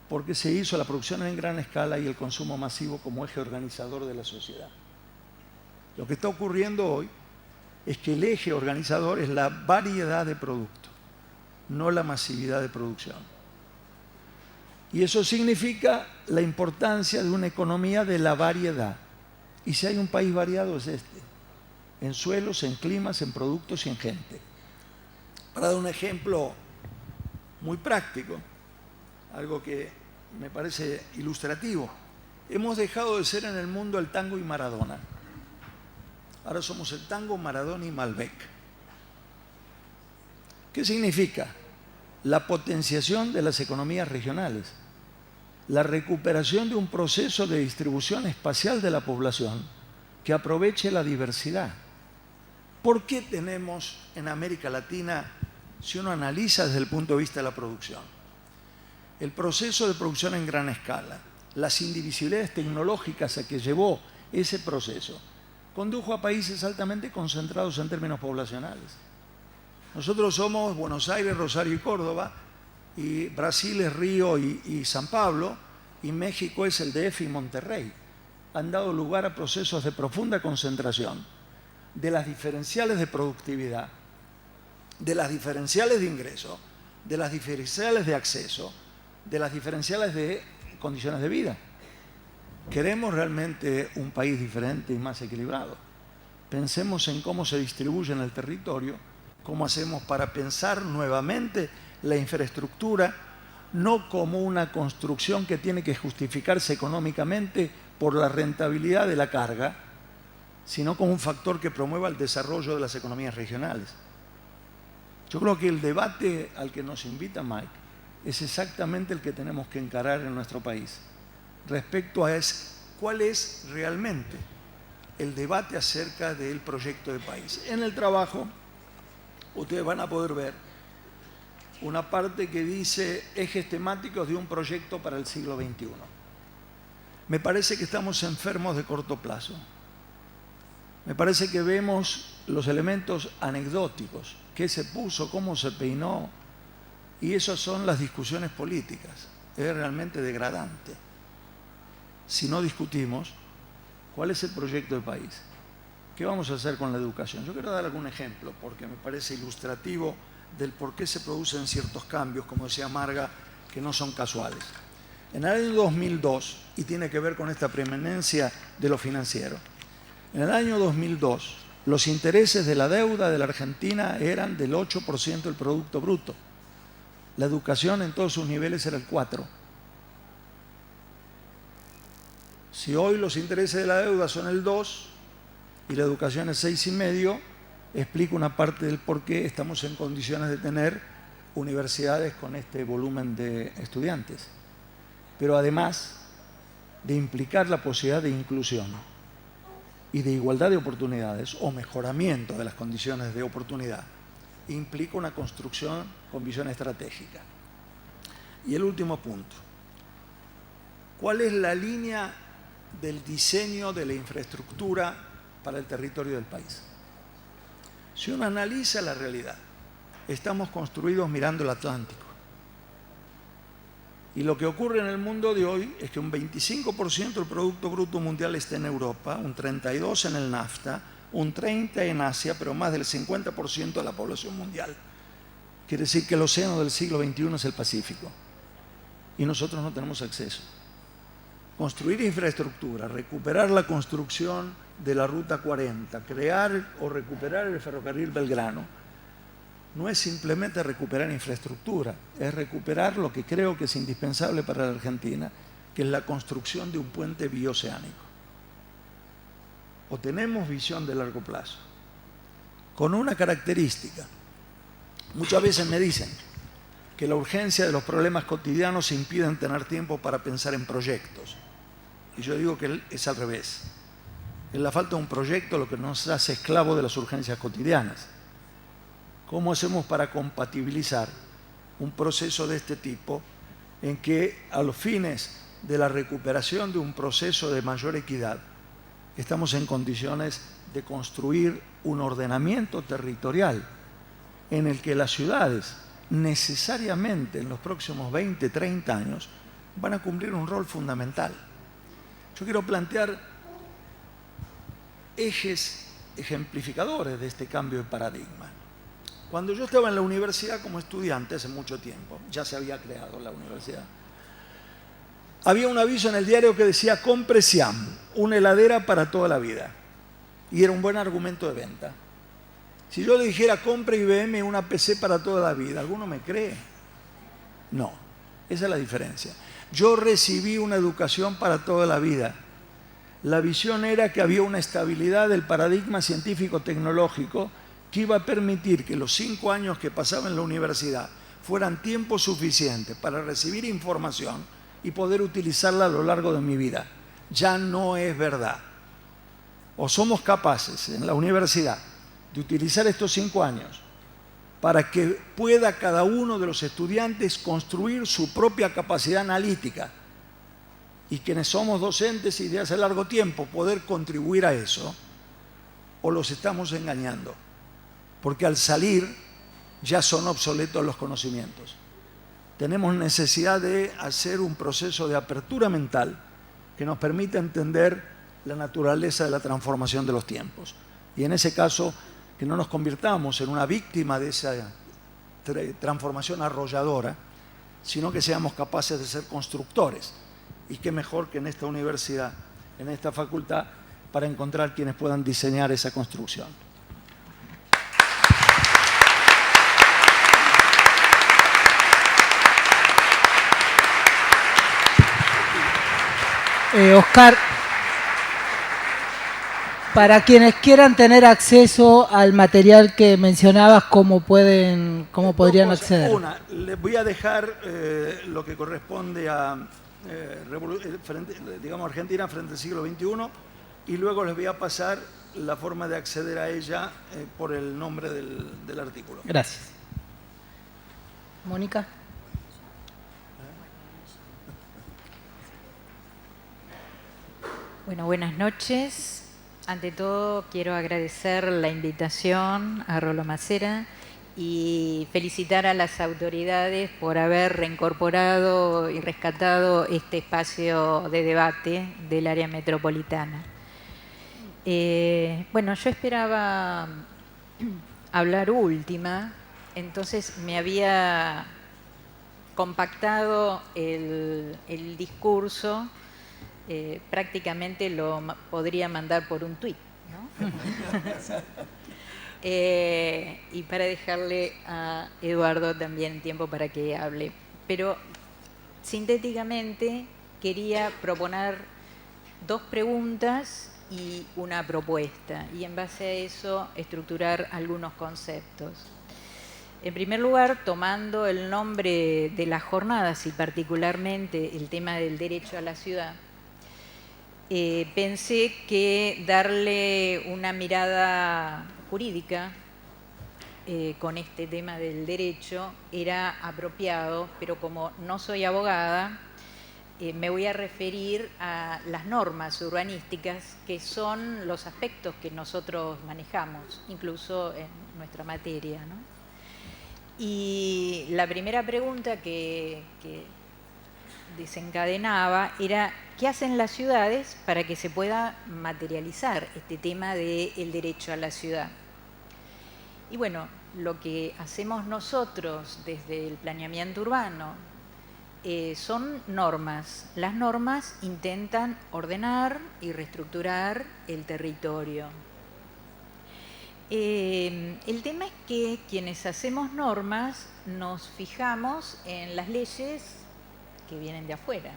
porque se hizo la producción en gran escala y el consumo masivo como eje organizador de la sociedad. Lo que está ocurriendo hoy es que el eje organizador es la variedad de productos, no la masividad de producción. Y eso significa la importancia de una economía de la variedad. Y si hay un país variado es este, en suelos, en climas, en productos y en gente. Para dar un ejemplo muy práctico, algo que me parece ilustrativo, hemos dejado de ser en el mundo el tango y Maradona. Ahora somos el tango, Maradona y Malbec. ¿Qué significa? La potenciación de las economías regionales. la recuperación de un proceso de distribución espacial de la población que aproveche la diversidad. ¿Por qué tenemos en América Latina, si uno analiza desde el punto de vista de la producción, el proceso de producción en gran escala, las indivisibilidades tecnológicas a que llevó ese proceso, condujo a países altamente concentrados en términos poblacionales? Nosotros somos Buenos Aires, Rosario y Córdoba, y Brasil es Río y San Pablo, y México es el DF y Monterrey. Han dado lugar a procesos de profunda concentración de las diferenciales de productividad, de las diferenciales de ingreso, de las diferenciales de acceso, de las diferenciales de condiciones de vida. Queremos realmente un país diferente y más equilibrado. Pensemos en cómo se distribuye en el territorio, cómo hacemos para pensar nuevamente la infraestructura, no como una construcción que tiene que justificarse económicamente por la rentabilidad de la carga, sino como un factor que promueva el desarrollo de las economías regionales. Yo creo que el debate al que nos invita Mike es exactamente el que tenemos que encarar en nuestro país, respecto a cuál es realmente el debate acerca del proyecto de país. En el trabajo, ustedes van a poder ver una parte que dice ejes temáticos de un proyecto para el siglo XXI. Me parece que estamos enfermos de corto plazo. Me parece que vemos los elementos anecdóticos, qué se puso, cómo se peinó, y esas son las discusiones políticas. Es realmente degradante si no discutimos cuál es el proyecto de país. ¿Qué vamos a hacer con la educación? Yo quiero dar algún ejemplo porque me parece ilustrativo del por qué se producen ciertos cambios, como decía Marga, que no son casuales. En el año 2002, y tiene que ver con esta preeminencia de lo financiero, en el año 2002 los intereses de la deuda de la Argentina eran del 8% del Producto Bruto. La educación en todos sus niveles era el 4%. Si hoy los intereses de la deuda son el 2% y la educación es 6,5%, explica una parte del por qué estamos en condiciones de tener universidades con este volumen de estudiantes. Pero además de implicar la posibilidad de inclusión y de igualdad de oportunidades o mejoramiento de las condiciones de oportunidad, implica una construcción con visión estratégica. Y el último punto, ¿cuál es la línea del diseño de la infraestructura para el territorio del país? Si uno analiza la realidad, estamos construidos mirando el Atlántico. Y lo que ocurre en el mundo de hoy es que un 25% del Producto Bruto Mundial está en Europa, un 32% en el NAFTA, un 30% en Asia, pero más del 50% de la población mundial. Quiere decir que el océano del siglo XXI es el Pacífico. Y nosotros no tenemos acceso. Construir infraestructura, recuperar la construcción de la Ruta 40, crear o recuperar el ferrocarril Belgrano, no es simplemente recuperar infraestructura, es recuperar lo que creo que es indispensable para la Argentina, que es la construcción de un puente bioceánico. O tenemos visión de largo plazo, con una característica. Muchas veces me dicen que la urgencia de los problemas cotidianos impiden tener tiempo para pensar en proyectos. Y yo digo que es al revés. Es la falta de un proyecto lo que nos hace esclavos de las urgencias cotidianas. ¿Cómo hacemos para compatibilizar un proceso de este tipo en que a los fines de la recuperación de un proceso de mayor equidad estamos en condiciones de construir un ordenamiento territorial en el que las ciudades necesariamente en los próximos 20, 30 años van a cumplir un rol fundamental? Yo quiero plantear ejes ejemplificadores de este cambio de paradigma. Cuando yo estaba en la universidad como estudiante, hace mucho tiempo, ya se había creado la universidad, había un aviso en el diario que decía: compre Siam, una heladera para toda la vida. Y era un buen argumento de venta. Si yo le dijera compre IBM, una PC para toda la vida, ¿alguno me cree? No, esa es la diferencia. Yo recibí una educación para toda la vida. La visión era que había una estabilidad del paradigma científico-tecnológico que iba a permitir que los 5 años que pasaba en la universidad fueran tiempo suficiente para recibir información y poder utilizarla a lo largo de mi vida. Ya no es verdad. O somos capaces en la universidad de utilizar estos 5 años para que pueda cada uno de los estudiantes construir su propia capacidad analítica, y quienes somos docentes y de hace largo tiempo poder contribuir a eso, o los estamos engañando, porque al salir ya son obsoletos los conocimientos. Tenemos necesidad de hacer un proceso de apertura mental que nos permita entender la naturaleza de la transformación de los tiempos, y en ese caso que no nos convirtamos en una víctima de esa transformación arrolladora, sino que seamos capaces de ser constructores. Y qué mejor que en esta universidad, en esta facultad, para encontrar quienes puedan diseñar esa construcción. Oscar, para quienes quieran tener acceso al material que mencionabas, ¿cómo podrían acceder? Una, les voy a dejar lo que corresponde a Argentina frente al siglo XXI, y luego les voy a pasar la forma de acceder a ella por el nombre del artículo. Gracias. Mónica. Bueno, buenas noches. Ante todo, quiero agradecer la invitación a Rolo Macera y felicitar a las autoridades por haber reincorporado y rescatado este espacio de debate del área metropolitana. Bueno, yo esperaba hablar última, entonces me había compactado el discurso. Prácticamente lo podría mandar por un tuit, ¿no? Y para dejarle a Eduardo también tiempo para que hable. Pero sintéticamente quería proponer 2 preguntas y una propuesta, y en base a eso estructurar algunos conceptos. En primer lugar, tomando el nombre de las jornadas y particularmente el tema del derecho a la ciudad, pensé que darle una mirada jurídica con este tema del derecho era apropiado, pero como no soy abogada, me voy a referir a las normas urbanísticas, que son los aspectos que nosotros manejamos, incluso en nuestra materia, ¿no? Y la primera pregunta que desencadenaba era: ¿qué hacen las ciudades para que se pueda materializar este tema del derecho a la ciudad? Y bueno, lo que hacemos nosotros desde el planeamiento urbano son normas. Las normas intentan ordenar y reestructurar el territorio. El tema es que quienes hacemos normas nos fijamos en las leyes que vienen de afuera,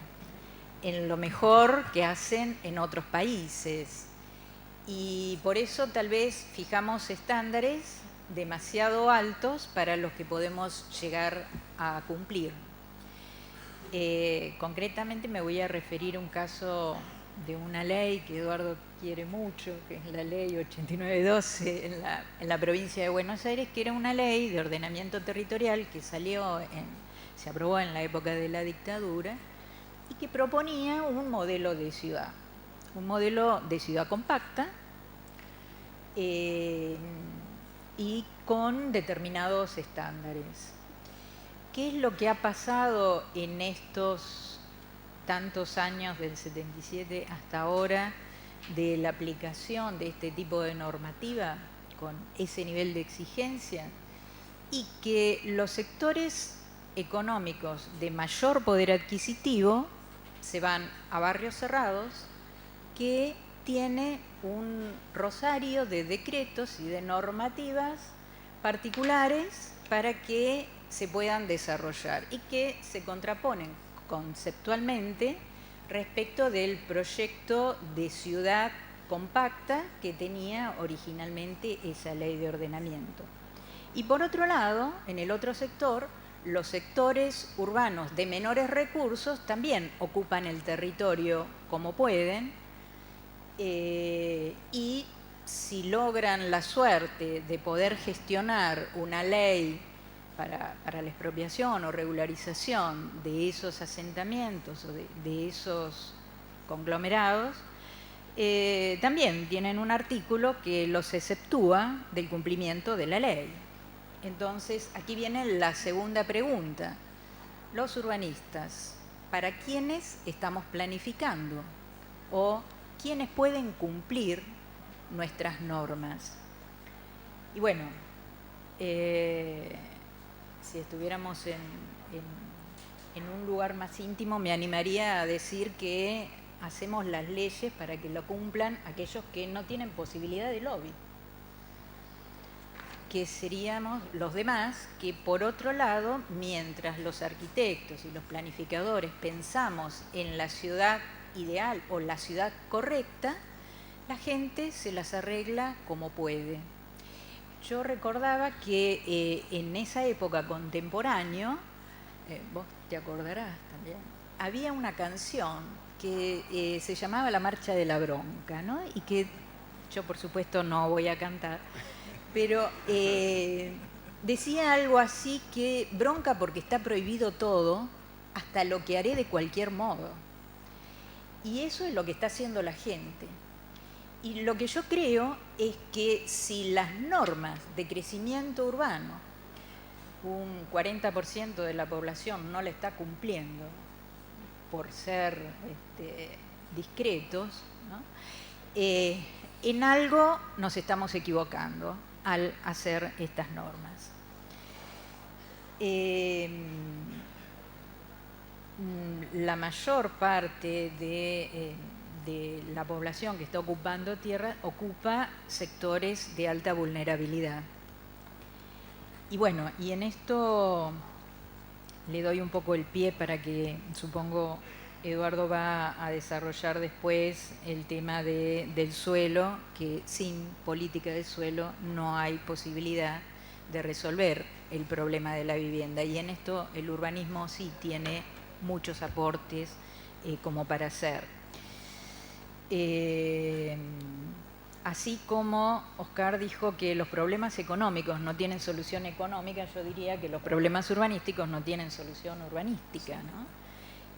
en lo mejor que hacen en otros países, y por eso tal vez fijamos estándares demasiado altos para los que podemos llegar a cumplir. Concretamente me voy a referir a un caso de una ley que Eduardo quiere mucho, que es la ley 8912 en la provincia de Buenos Aires, que era una ley de ordenamiento territorial que se aprobó en la época de la dictadura y que proponía un modelo de ciudad compacta y con determinados estándares. ¿Qué es lo que ha pasado en estos tantos años, del 77 hasta ahora, de la aplicación de este tipo de normativa con ese nivel de exigencia? Y que los sectores económicos de mayor poder adquisitivo se van a barrios cerrados que tiene un rosario de decretos y de normativas particulares para que se puedan desarrollar y que se contraponen conceptualmente respecto del proyecto de ciudad compacta que tenía originalmente esa ley de ordenamiento. Y por otro lado, en el otro sector, los sectores urbanos de menores recursos también ocupan el territorio como pueden, y si logran la suerte de poder gestionar una ley para la expropiación o regularización de esos asentamientos o de esos conglomerados, también tienen un artículo que los exceptúa del cumplimiento de la ley. Entonces, aquí viene la segunda pregunta. Los urbanistas, ¿para quiénes estamos planificando? ¿O quiénes pueden cumplir nuestras normas? Y bueno, si estuviéramos en un lugar más íntimo, me animaría a decir que hacemos las leyes para que lo cumplan aquellos que no tienen posibilidad de lobby, que seríamos los demás, que por otro lado, mientras los arquitectos y los planificadores pensamos en la ciudad ideal o la ciudad correcta, la gente se las arregla como puede. Yo recordaba que en esa época contemporánea, vos te acordarás también, había una canción que se llamaba La Marcha de la Bronca, ¿no? Y que yo por supuesto no voy a cantar, pero decía algo así que bronca porque está prohibido todo, hasta lo que haré de cualquier modo. Y eso es lo que está haciendo la gente. Y lo que yo creo es que si las normas de crecimiento urbano, un 40% de la población no la está cumpliendo por ser discretos, ¿no? En algo nos estamos equivocando al hacer estas normas. La mayor parte de la población que está ocupando tierra ocupa sectores de alta vulnerabilidad. Y bueno, y en esto le doy un poco el pie para que, supongo, Eduardo va a desarrollar después el tema del suelo, que sin política de suelo no hay posibilidad de resolver el problema de la vivienda. Y en esto el urbanismo sí tiene muchos aportes como para hacer. Así como Oscar dijo que los problemas económicos no tienen solución económica, yo diría que los problemas urbanísticos no tienen solución urbanística, ¿no?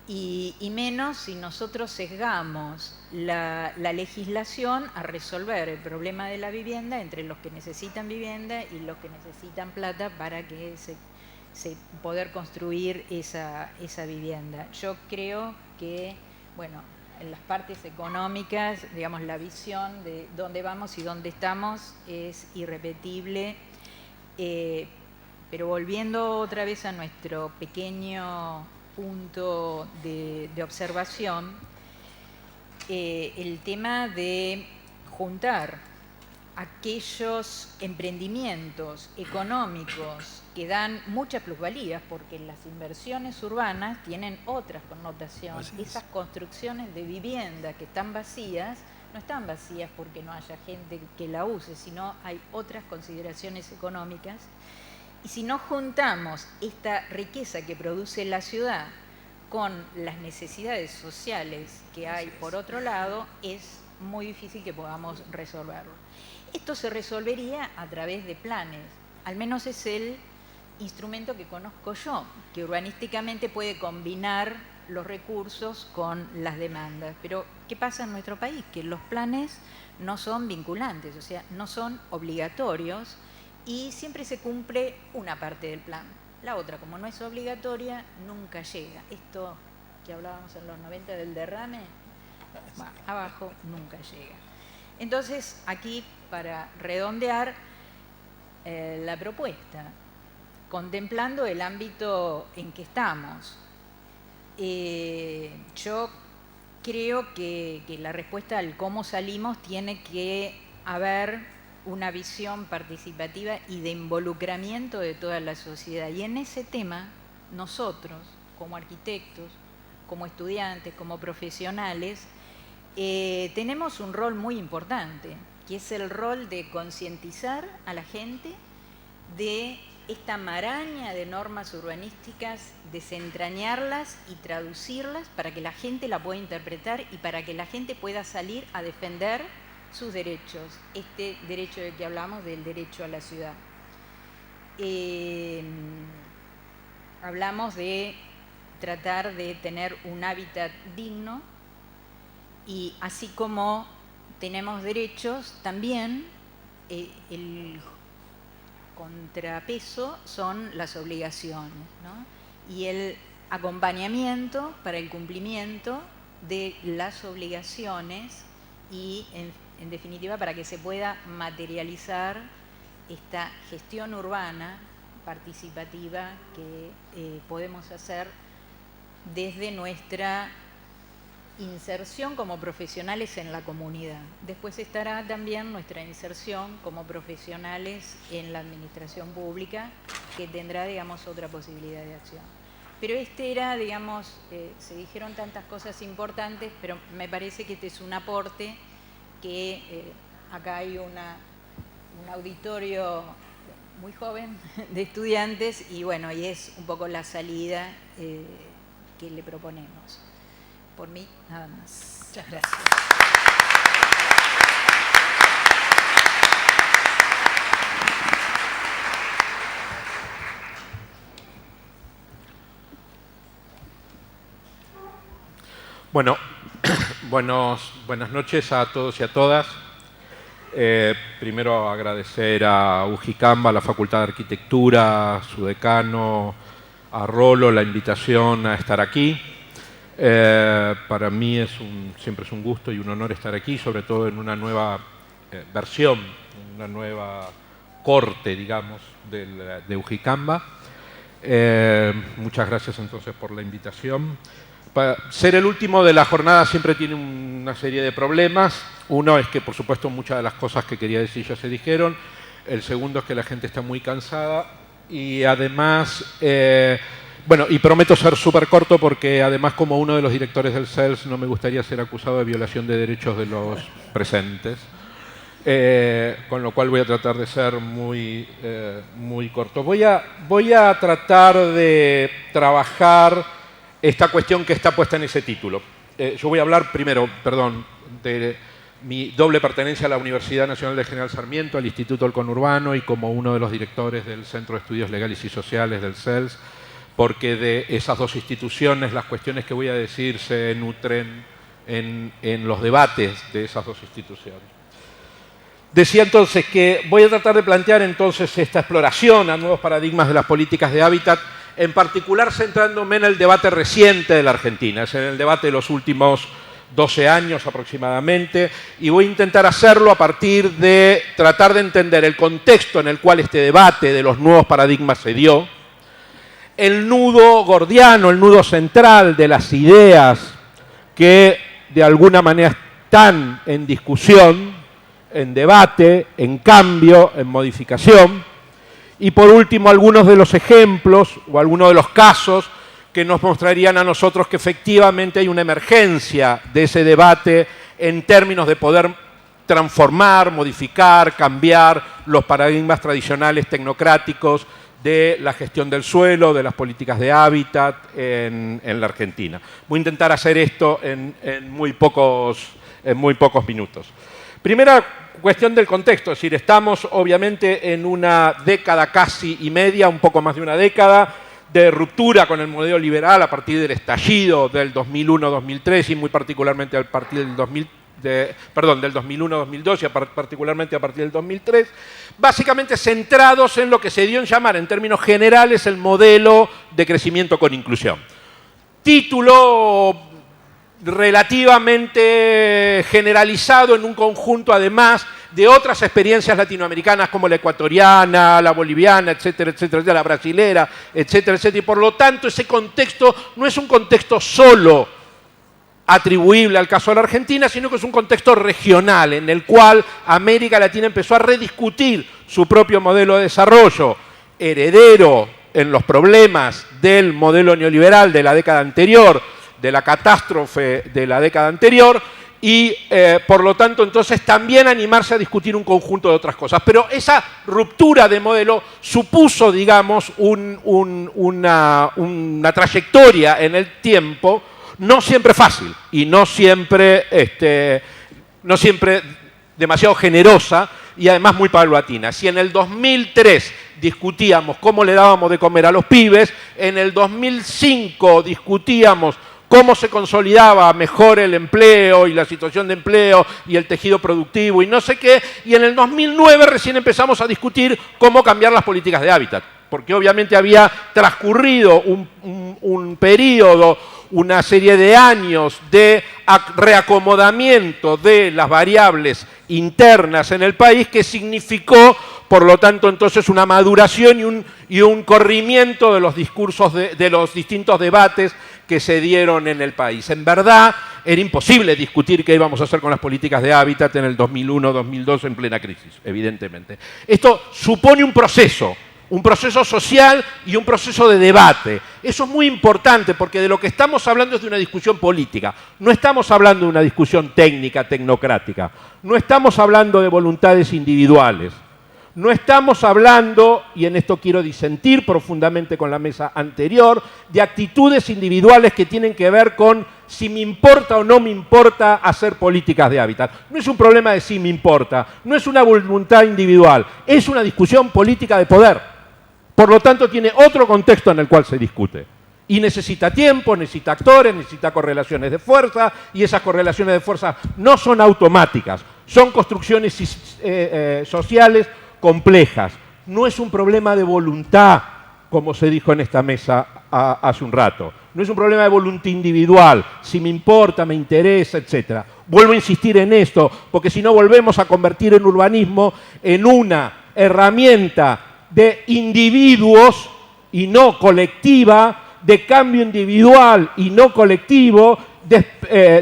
Y menos si nosotros sesgamos la legislación a resolver el problema de la vivienda entre los que necesitan vivienda y los que necesitan plata para que se poder construir esa vivienda. Yo creo que, bueno, en las partes económicas, digamos, la visión de dónde vamos y dónde estamos es irrepetible, pero volviendo otra vez a nuestro pequeño punto de observación, el tema de juntar aquellos emprendimientos económicos que dan muchas plusvalías, porque las inversiones urbanas tienen otras connotaciones. Esas construcciones de vivienda que están vacías, no están vacías porque no haya gente que la use, sino hay otras consideraciones económicas. Y si no juntamos esta riqueza que produce la ciudad con las necesidades sociales que hay por otro lado, es muy difícil que podamos resolverlo. Esto se resolvería a través de planes, al menos es el instrumento que conozco yo, que urbanísticamente puede combinar los recursos con las demandas. Pero, ¿qué pasa en nuestro país? Que los planes no son vinculantes, o sea, no son obligatorios y siempre se cumple una parte del plan. La otra, como no es obligatoria, nunca llega. Esto que hablábamos en los 90 del derrame, bueno, abajo nunca llega. Entonces, aquí, para redondear la propuesta, contemplando el ámbito en que estamos, yo creo que la respuesta al cómo salimos tiene que haber una visión participativa y de involucramiento de toda la sociedad. Y en ese tema, nosotros, como arquitectos, como estudiantes, como profesionales, tenemos un rol muy importante, que es el rol de concientizar a la gente, de esta maraña de normas urbanísticas, desentrañarlas y traducirlas para que la gente la pueda interpretar y para que la gente pueda salir a defender sus derechos, este derecho del que hablamos, del derecho a la ciudad. Hablamos de tratar de tener un hábitat digno y así como tenemos derechos, también el contrapeso son las obligaciones, ¿no? Y el acompañamiento para el cumplimiento de las obligaciones y, en definitiva, para que se pueda materializar esta gestión urbana participativa que podemos hacer desde nuestra inserción como profesionales en la comunidad. Después estará también nuestra inserción como profesionales en la administración pública, que tendrá, digamos, otra posibilidad de acción. Pero este era, digamos, se dijeron tantas cosas importantes, pero me parece que este es un aporte que acá hay un auditorio muy joven de estudiantes y bueno, y es un poco la salida que le proponemos. Por mí, nada más. Muchas gracias. Bueno, buenas noches a todos y a todas. Primero agradecer a UJICAMBA, a la Facultad de Arquitectura, a su decano, a Rolo, la invitación a estar aquí. Para mí siempre es un gusto y un honor estar aquí, sobre todo en una nueva versión, una nueva corte, digamos, de UJICAMBA. Muchas gracias entonces por la invitación. Ser el último de la jornada siempre tiene una serie de problemas. Uno es que, por supuesto, muchas de las cosas que quería decir ya se dijeron. El segundo es que la gente está muy cansada. Y además, bueno, y prometo ser súper corto porque además, como uno de los directores del CELS, no me gustaría ser acusado de violación de derechos de los presentes. Con lo cual voy a tratar de ser muy corto. Voy a tratar de trabajar esta cuestión que está puesta en ese título. Yo voy a hablar primero, de mi doble pertenencia a la Universidad Nacional de General Sarmiento, al Instituto del Conurbano y como uno de los directores del Centro de Estudios Legales y Sociales del CELS, porque de esas dos instituciones las cuestiones que voy a decir se nutren en los debates de esas dos instituciones. Decía entonces que voy a tratar de plantear entonces esta exploración a nuevos paradigmas de las políticas de hábitat, en particular centrándome en el debate reciente de la Argentina, es en el debate de los últimos 12 años aproximadamente, y voy a intentar hacerlo a partir de tratar de entender el contexto en el cual este debate de los nuevos paradigmas se dio, el nudo gordiano, el nudo central de las ideas que de alguna manera están en discusión, en debate, en cambio, en modificación. Y por último, algunos de los ejemplos o algunos de los casos que nos mostrarían a nosotros que efectivamente hay una emergencia de ese debate en términos de poder transformar, modificar, cambiar los paradigmas tradicionales tecnocráticos de la gestión del suelo, de las políticas de hábitat en la Argentina. Voy a intentar hacer esto en muy pocos minutos. Primera cuestión del contexto, es decir, estamos obviamente en una década casi y media, un poco más de una década, de ruptura con el modelo liberal a partir del estallido del 2001-2003 y muy particularmente a partir del 2001-2002 y particularmente a partir del 2003, básicamente centrados en lo que se dio en llamar en términos generales el modelo de crecimiento con inclusión. Título relativamente generalizado en un conjunto además de otras experiencias latinoamericanas como la ecuatoriana, la boliviana, etcétera, etcétera, la brasilera, etcétera, etcétera. Y por lo tanto ese contexto no es un contexto solo atribuible al caso de la Argentina, sino que es un contexto regional en el cual América Latina empezó a rediscutir su propio modelo de desarrollo, heredero en los problemas del modelo neoliberal de la década anterior, de la catástrofe de la década anterior, y por lo tanto entonces también animarse a discutir un conjunto de otras cosas. Pero esa ruptura de modelo supuso, digamos, una trayectoria en el tiempo no siempre fácil y no siempre demasiado generosa y además muy paulatina. Si en el 2003 discutíamos cómo le dábamos de comer a los pibes, en el 2005 discutíamos cómo se consolidaba mejor el empleo y la situación de empleo y el tejido productivo y no sé qué, y en el 2009 recién empezamos a discutir cómo cambiar las políticas de hábitat, porque obviamente había transcurrido un periodo, una serie de años de reacomodamiento de las variables internas en el país que significó, por lo tanto, entonces una maduración y un corrimiento de los discursos, de los distintos debates que se dieron en el país. En verdad, era imposible discutir qué íbamos a hacer con las políticas de hábitat en el 2001-2002 en plena crisis, evidentemente. Esto supone un proceso social y un proceso de debate. Eso es muy importante porque de lo que estamos hablando es de una discusión política. No estamos hablando de una discusión técnica, tecnocrática. No estamos hablando de voluntades individuales. No estamos hablando, y en esto quiero disentir profundamente con la mesa anterior, de actitudes individuales que tienen que ver con si me importa o no me importa hacer políticas de hábitat. No es un problema de si me importa, no es una voluntad individual, es una discusión política de poder. Por lo tanto, tiene otro contexto en el cual se discute. Y necesita tiempo, necesita actores, necesita correlaciones de fuerza, y esas correlaciones de fuerza no son automáticas, son construcciones sociales complejas. No es un problema de voluntad, como se dijo en esta mesa hace un rato. No es un problema de voluntad individual, si me importa, me interesa, etc. Vuelvo a insistir en esto, porque si no volvemos a convertir el urbanismo en una herramienta de individuos y no colectiva, de cambio individual y no colectivo,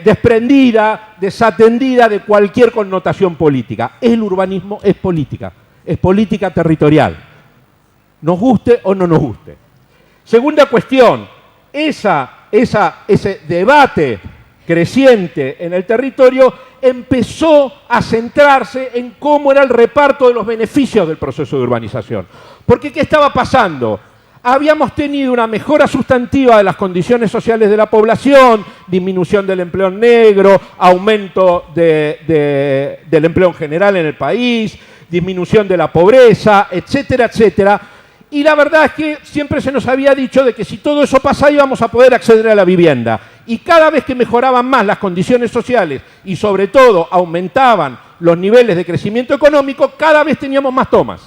desprendida, desatendida de cualquier connotación política. El urbanismo es política territorial, nos guste o no nos guste. Segunda cuestión, ese debate creciente en el territorio empezó a centrarse en cómo era el reparto de los beneficios del proceso de urbanización. Porque ¿qué estaba pasando? Habíamos tenido una mejora sustantiva de las condiciones sociales de la población, disminución del empleo negro, aumento del empleo en general en el país, disminución de la pobreza, etcétera, etcétera. Y la verdad es que siempre se nos había dicho de que si todo eso pasaba íbamos a poder acceder a la vivienda. Y cada vez que mejoraban más las condiciones sociales y sobre todo aumentaban los niveles de crecimiento económico, cada vez teníamos más tomas.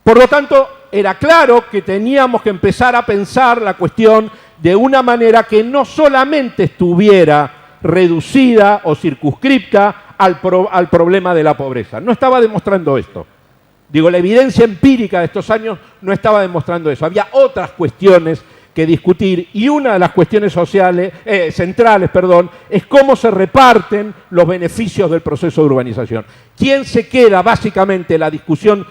Por lo tanto, era claro que teníamos que empezar a pensar la cuestión de una manera que no solamente estuviera reducida o circunscripta al problema de la pobreza. No estaba demostrando esto. Digo, la evidencia empírica de estos años no estaba demostrando eso. Había otras cuestiones que discutir y una de las cuestiones centrales es cómo se reparten los beneficios del proceso de urbanización. ¿Quién se queda? Básicamente la discusión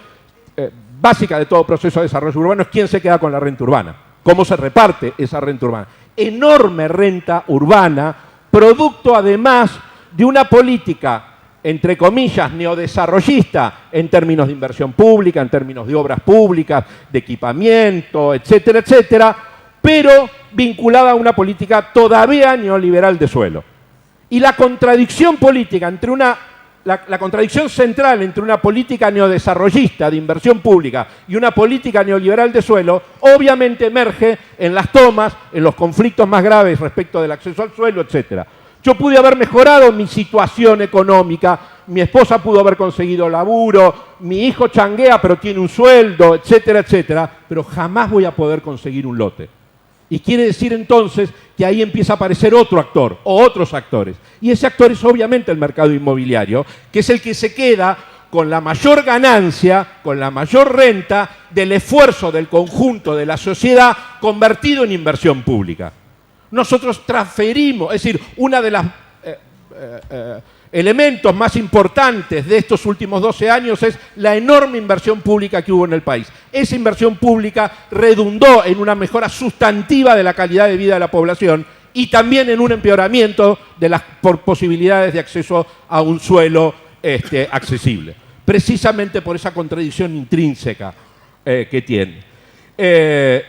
básica de todo proceso de desarrollo urbano es quién se queda con la renta urbana, cómo se reparte esa renta urbana. Enorme renta urbana, producto además de una política, entre comillas, neodesarrollista en términos de inversión pública, en términos de obras públicas, de equipamiento, etcétera, etcétera, pero vinculada a una política todavía neoliberal de suelo. Y la contradicción política entre la contradicción central entre una política neodesarrollista de inversión pública y una política neoliberal de suelo, obviamente emerge en las tomas, en los conflictos más graves respecto del acceso al suelo, etc. Yo pude haber mejorado mi situación económica, mi esposa pudo haber conseguido laburo, mi hijo changuea pero tiene un sueldo, etcétera, etcétera, pero jamás voy a poder conseguir un lote. Y quiere decir entonces que ahí empieza a aparecer otro actor o otros actores. Y ese actor es obviamente el mercado inmobiliario, que es el que se queda con la mayor ganancia, con la mayor renta del esfuerzo del conjunto de la sociedad convertido en inversión pública. Nosotros transferimos, es decir, uno de los elementos más importantes de estos últimos 12 años es la enorme inversión pública que hubo en el país. Esa inversión pública redundó en una mejora sustantiva de la calidad de vida de la población y también en un empeoramiento de las posibilidades de acceso a un suelo accesible, precisamente por esa contradicción intrínseca que tiene.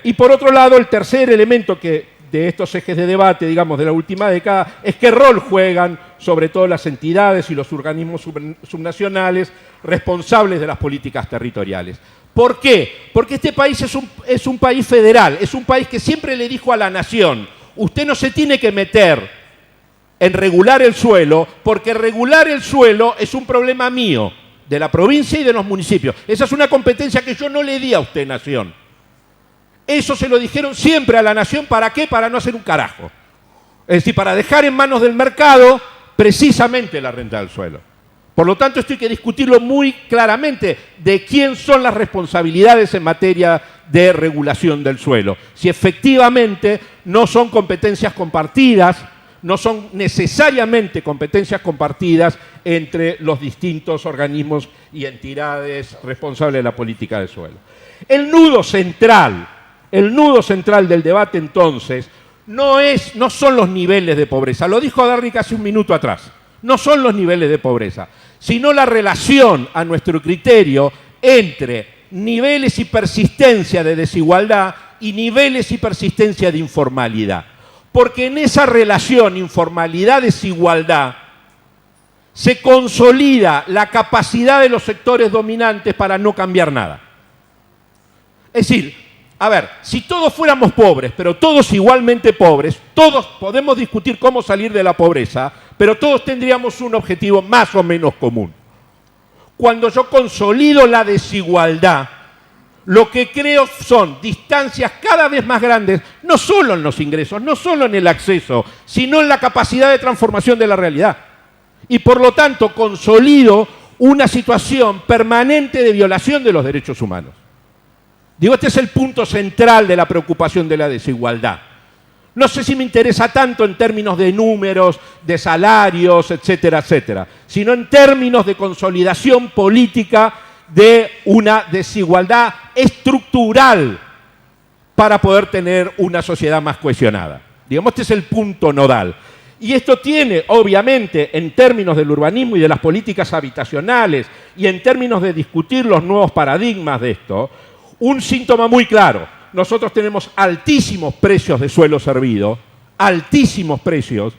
Y por otro lado, el tercer elemento de estos ejes de debate, digamos, de la última década, es qué rol juegan sobre todo las entidades y los organismos subnacionales responsables de las políticas territoriales. ¿Por qué? Porque este país es un país federal, es un país que siempre le dijo a la nación: usted no se tiene que meter en regular el suelo, porque regular el suelo es un problema mío, de la provincia y de los municipios. Esa es una competencia que yo no le di a usted, nación. Eso se lo dijeron siempre a la nación, ¿para qué? Para no hacer un carajo. Es decir, para dejar en manos del mercado precisamente la renta del suelo. Por lo tanto, esto hay que discutirlo muy claramente, de quién son las responsabilidades en materia de regulación del suelo. Si efectivamente no son competencias compartidas, no son necesariamente competencias compartidas entre los distintos organismos y entidades responsables de la política del suelo. El nudo central del debate, entonces, no son los niveles de pobreza. Lo dijo Darrick hace un minuto atrás. No son los niveles de pobreza, sino la relación, a nuestro criterio, entre niveles y persistencia de desigualdad y niveles y persistencia de informalidad. Porque en esa relación informalidad-desigualdad se consolida la capacidad de los sectores dominantes para no cambiar nada. Es decir, a ver, si todos fuéramos pobres, pero todos igualmente pobres, todos podemos discutir cómo salir de la pobreza, pero todos tendríamos un objetivo más o menos común. Cuando yo consolido la desigualdad, lo que creo son distancias cada vez más grandes, no solo en los ingresos, no solo en el acceso, sino en la capacidad de transformación de la realidad. Y por lo tanto consolido una situación permanente de violación de los derechos humanos. Digo, este es el punto central de la preocupación de la desigualdad. No sé si me interesa tanto en términos de números, de salarios, etcétera, etcétera, sino en términos de consolidación política de una desigualdad estructural para poder tener una sociedad más cohesionada. Digamos, este es el punto nodal. Y esto tiene, obviamente, en términos del urbanismo y de las políticas habitacionales y en términos de discutir los nuevos paradigmas de esto, un síntoma muy claro. Nosotros tenemos altísimos precios de suelo servido, altísimos precios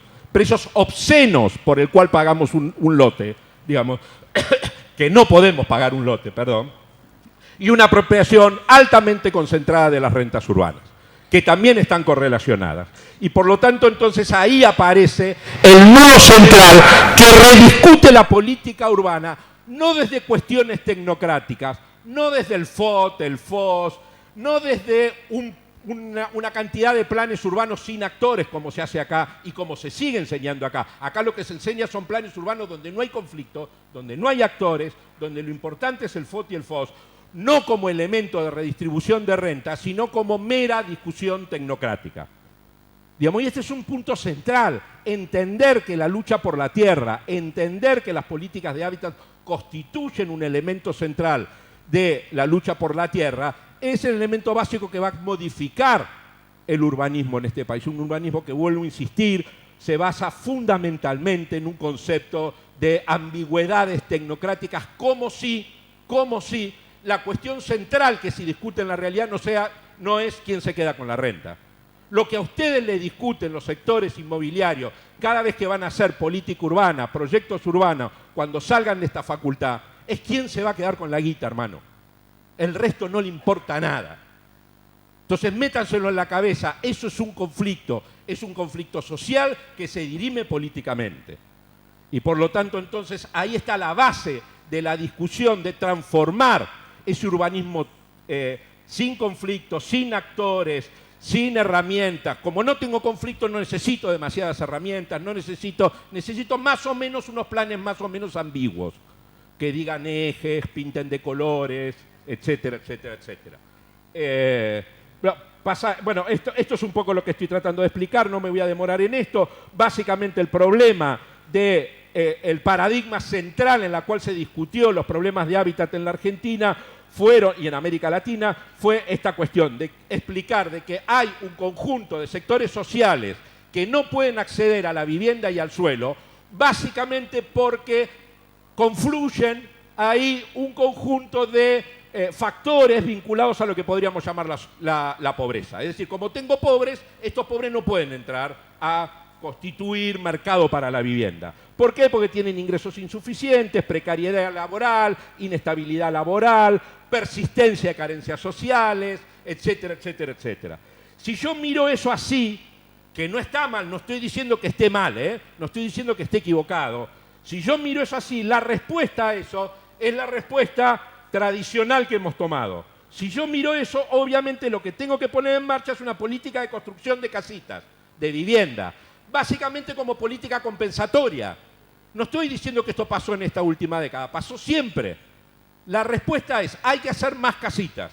obscenos por el cual pagamos un lote, digamos, que no podemos pagar un lote, perdón, y una apropiación altamente concentrada de las rentas urbanas, que también están correlacionadas. Y por lo tanto, entonces, ahí aparece el nudo central que rediscute la política urbana, no desde cuestiones tecnocráticas, no desde el FOT, el FOS, no desde una cantidad de planes urbanos sin actores, como se hace acá y como se sigue enseñando acá. Acá lo que se enseña son planes urbanos donde no hay conflicto, donde no hay actores, donde lo importante es el FOT y el FOS, no como elemento de redistribución de renta, sino como mera discusión tecnocrática. Digamos, y este es un punto central, entender que la lucha por la tierra, entender que las políticas de hábitat constituyen un elemento central de la lucha por la tierra, es el elemento básico que va a modificar el urbanismo en este país. Un urbanismo que, vuelvo a insistir, se basa fundamentalmente en un concepto de ambigüedades tecnocráticas, como si la cuestión central que se discute en la realidad no es quién se queda con la renta. Lo que a ustedes le discuten los sectores inmobiliarios cada vez que van a hacer política urbana, proyectos urbanos, cuando salgan de esta facultad, es quién se va a quedar con la guita, hermano. El resto no le importa nada. Entonces, métanselo en la cabeza, eso es un conflicto social que se dirime políticamente. Y por lo tanto, entonces, ahí está la base de la discusión de transformar ese urbanismo sin conflicto, sin actores, sin herramientas. Como no tengo conflicto, no necesito demasiadas herramientas, necesito más o menos unos planes más o menos ambiguos, que digan ejes, pinten de colores, etcétera, etcétera, etcétera. Bueno, esto es un poco lo que estoy tratando de explicar, no me voy a demorar en esto. Básicamente el problema el paradigma central en la cual se discutió los problemas de hábitat en la Argentina y en América Latina fue esta cuestión de explicar de que hay un conjunto de sectores sociales que no pueden acceder a la vivienda y al suelo, básicamente porque confluyen ahí un conjunto de factores vinculados a lo que podríamos llamar la pobreza. Es decir, como tengo pobres, estos pobres no pueden entrar a constituir mercado para la vivienda. ¿Por qué? Porque tienen ingresos insuficientes, precariedad laboral, inestabilidad laboral, persistencia de carencias sociales, etcétera, etcétera, etcétera. Si yo miro eso así, que no está mal, no estoy diciendo que esté mal, no estoy diciendo que esté equivocado. Si yo miro eso así, la respuesta a eso es la respuesta tradicional que hemos tomado. Si yo miro eso, obviamente lo que tengo que poner en marcha es una política de construcción de casitas, de vivienda, básicamente como política compensatoria. No estoy diciendo que esto pasó en esta última década, pasó siempre. La respuesta es, hay que hacer más casitas.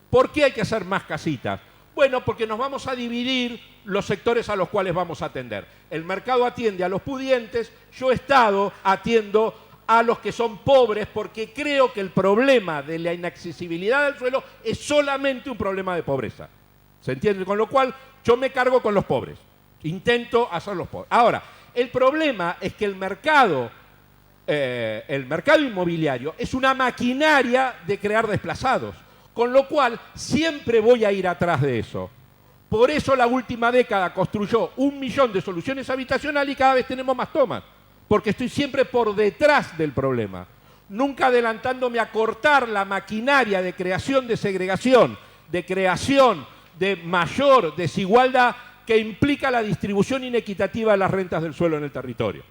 ¿Por qué hay que hacer más casitas? Bueno, porque nos vamos a dividir los sectores a los cuales vamos a atender. El mercado atiende a los pudientes, yo Estado atiendo a los que son pobres, porque creo que el problema de la inaccesibilidad del suelo es solamente un problema de pobreza. ¿Se entiende? Con lo cual, yo me cargo con los pobres. Intento hacerlos pobres. Ahora, el problema es que el mercado inmobiliario es una maquinaria de crear desplazados, con lo cual siempre voy a ir atrás de eso. Por eso la última década construyó 1 millón de soluciones habitacionales y cada vez tenemos más tomas, porque estoy siempre por detrás del problema, nunca adelantándome a cortar la maquinaria de creación de segregación, de creación de mayor desigualdad que implica la distribución inequitativa de las rentas del suelo en el territorio.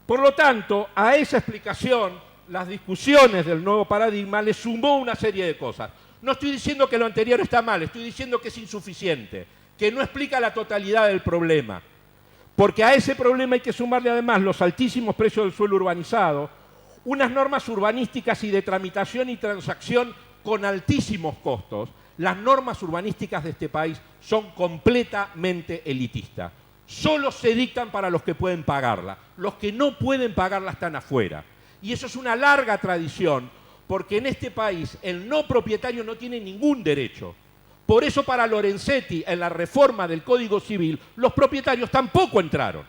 Por lo tanto, a esa explicación, las discusiones del nuevo paradigma le sumó una serie de cosas. No estoy diciendo que lo anterior está mal, estoy diciendo que es insuficiente, que no explica la totalidad del problema. Porque a ese problema hay que sumarle además los altísimos precios del suelo urbanizado, unas normas urbanísticas y de tramitación y transacción con altísimos costos. Las normas urbanísticas de este país son completamente elitistas. Solo se dictan para los que pueden pagarla. Los que no pueden pagarla están afuera. Y eso es una larga tradición, porque en este país el no propietario no tiene ningún derecho. Por eso para Lorenzetti, en la reforma del Código Civil, los propietarios tampoco entraron.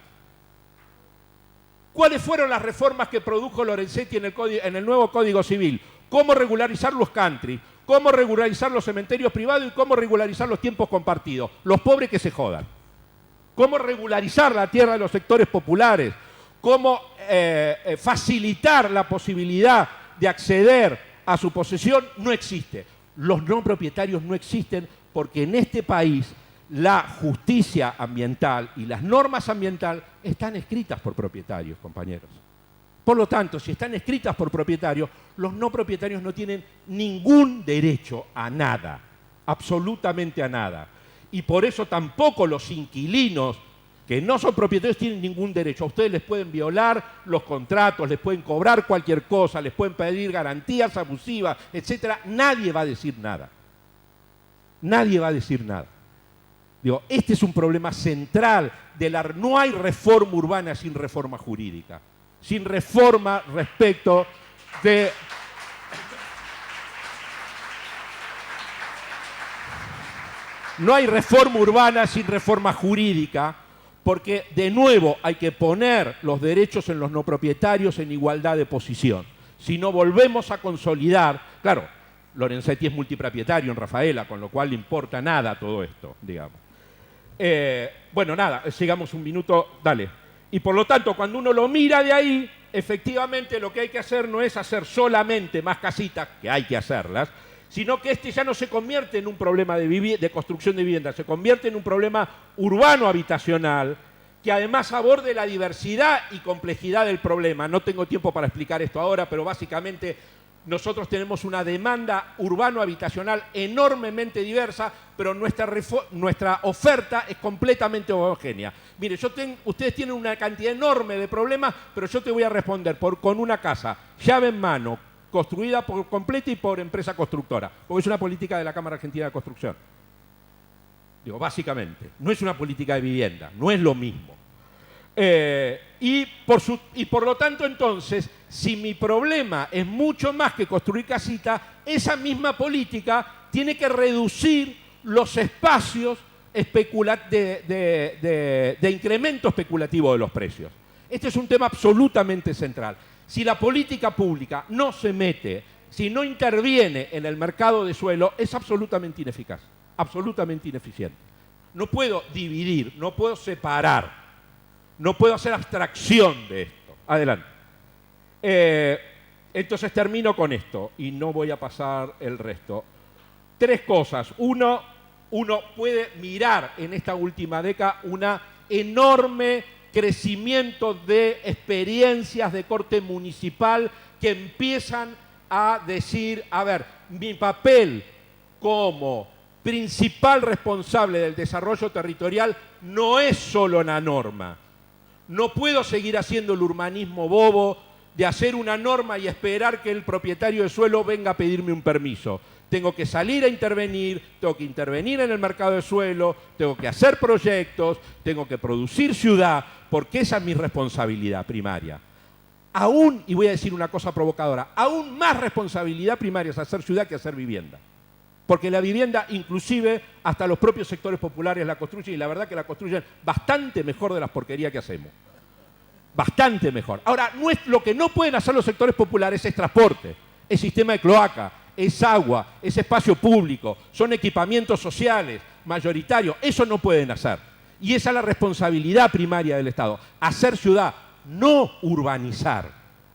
¿Cuáles fueron las reformas que produjo Lorenzetti en el nuevo Código Civil? ¿Cómo regularizar los country? ¿Cómo regularizar los cementerios privados? ¿Y cómo regularizar los tiempos compartidos? Los pobres que se jodan. ¿Cómo regularizar la tierra de los sectores populares? ¿Cómo facilitar la posibilidad de acceder a su posesión? No existe. Los no propietarios no existen porque en este país la justicia ambiental y las normas ambientales están escritas por propietarios, compañeros. Por lo tanto, si están escritas por propietarios, los no propietarios no tienen ningún derecho a nada, absolutamente a nada. Y por eso tampoco los inquilinos que no son propietarios tienen ningún derecho. A ustedes les pueden violar los contratos, les pueden cobrar cualquier cosa, les pueden pedir garantías abusivas, etc. Nadie va a decir nada. Nadie va a decir nada. Digo, este es un problema central no hay reforma urbana sin reforma jurídica, sin reforma respecto de... No hay reforma urbana sin reforma jurídica, porque de nuevo hay que poner los derechos en los no propietarios en igualdad de posición. Si no volvemos a consolidar, claro, Lorenzetti es multipropietario en Rafaela, con lo cual le importa nada todo esto, digamos. Bueno, nada, sigamos un minuto, dale. Y por lo tanto, cuando uno lo mira de ahí, efectivamente lo que hay que hacer no es hacer solamente más casitas, que hay que hacerlas, sino que este ya no se convierte en un problema de construcción de vivienda, se convierte en un problema urbano habitacional que además aborde la diversidad y complejidad del problema. No tengo tiempo para explicar esto ahora, pero básicamente nosotros tenemos una demanda urbano-habitacional enormemente diversa, pero nuestra oferta es completamente homogénea. Mire, ustedes tienen una cantidad enorme de problemas, pero yo te voy a responder con una casa, llave en mano, construida por completa y por empresa constructora, porque es una política de la Cámara Argentina de Construcción. Digo, básicamente, no es una política de vivienda, no es lo mismo. Y por lo tanto, entonces, si mi problema es mucho más que construir casitas, esa misma política tiene que reducir los espacios de incremento especulativo de los precios. Este es un tema absolutamente central. Si la política pública no se mete, si no interviene en el mercado de suelo, es absolutamente ineficaz, absolutamente ineficiente. No puedo dividir, no puedo separar, no puedo hacer abstracción de esto. Adelante. Entonces termino con esto y no voy a pasar el resto. 3 cosas. Uno puede mirar en esta última década un enorme crecimiento de experiencias de corte municipal que empiezan a decir, a ver, mi papel como principal responsable del desarrollo territorial no es solo la norma. No puedo seguir haciendo el urbanismo bobo de hacer una norma y esperar que el propietario de suelo venga a pedirme un permiso. Tengo que salir a intervenir, tengo que intervenir en el mercado de suelo, tengo que hacer proyectos, tengo que producir ciudad, porque esa es mi responsabilidad primaria. Aún, y voy a decir una cosa provocadora, aún más responsabilidad primaria es hacer ciudad que hacer vivienda. Porque la vivienda, inclusive, hasta los propios sectores populares la construyen, y la verdad que la construyen bastante mejor de las porquerías que hacemos. Bastante mejor. Ahora, lo que no pueden hacer los sectores populares es transporte, es sistema de cloaca, es agua, es espacio público, son equipamientos sociales, mayoritarios. Eso no pueden hacer. Y esa es la responsabilidad primaria del Estado. Hacer ciudad, no urbanizar.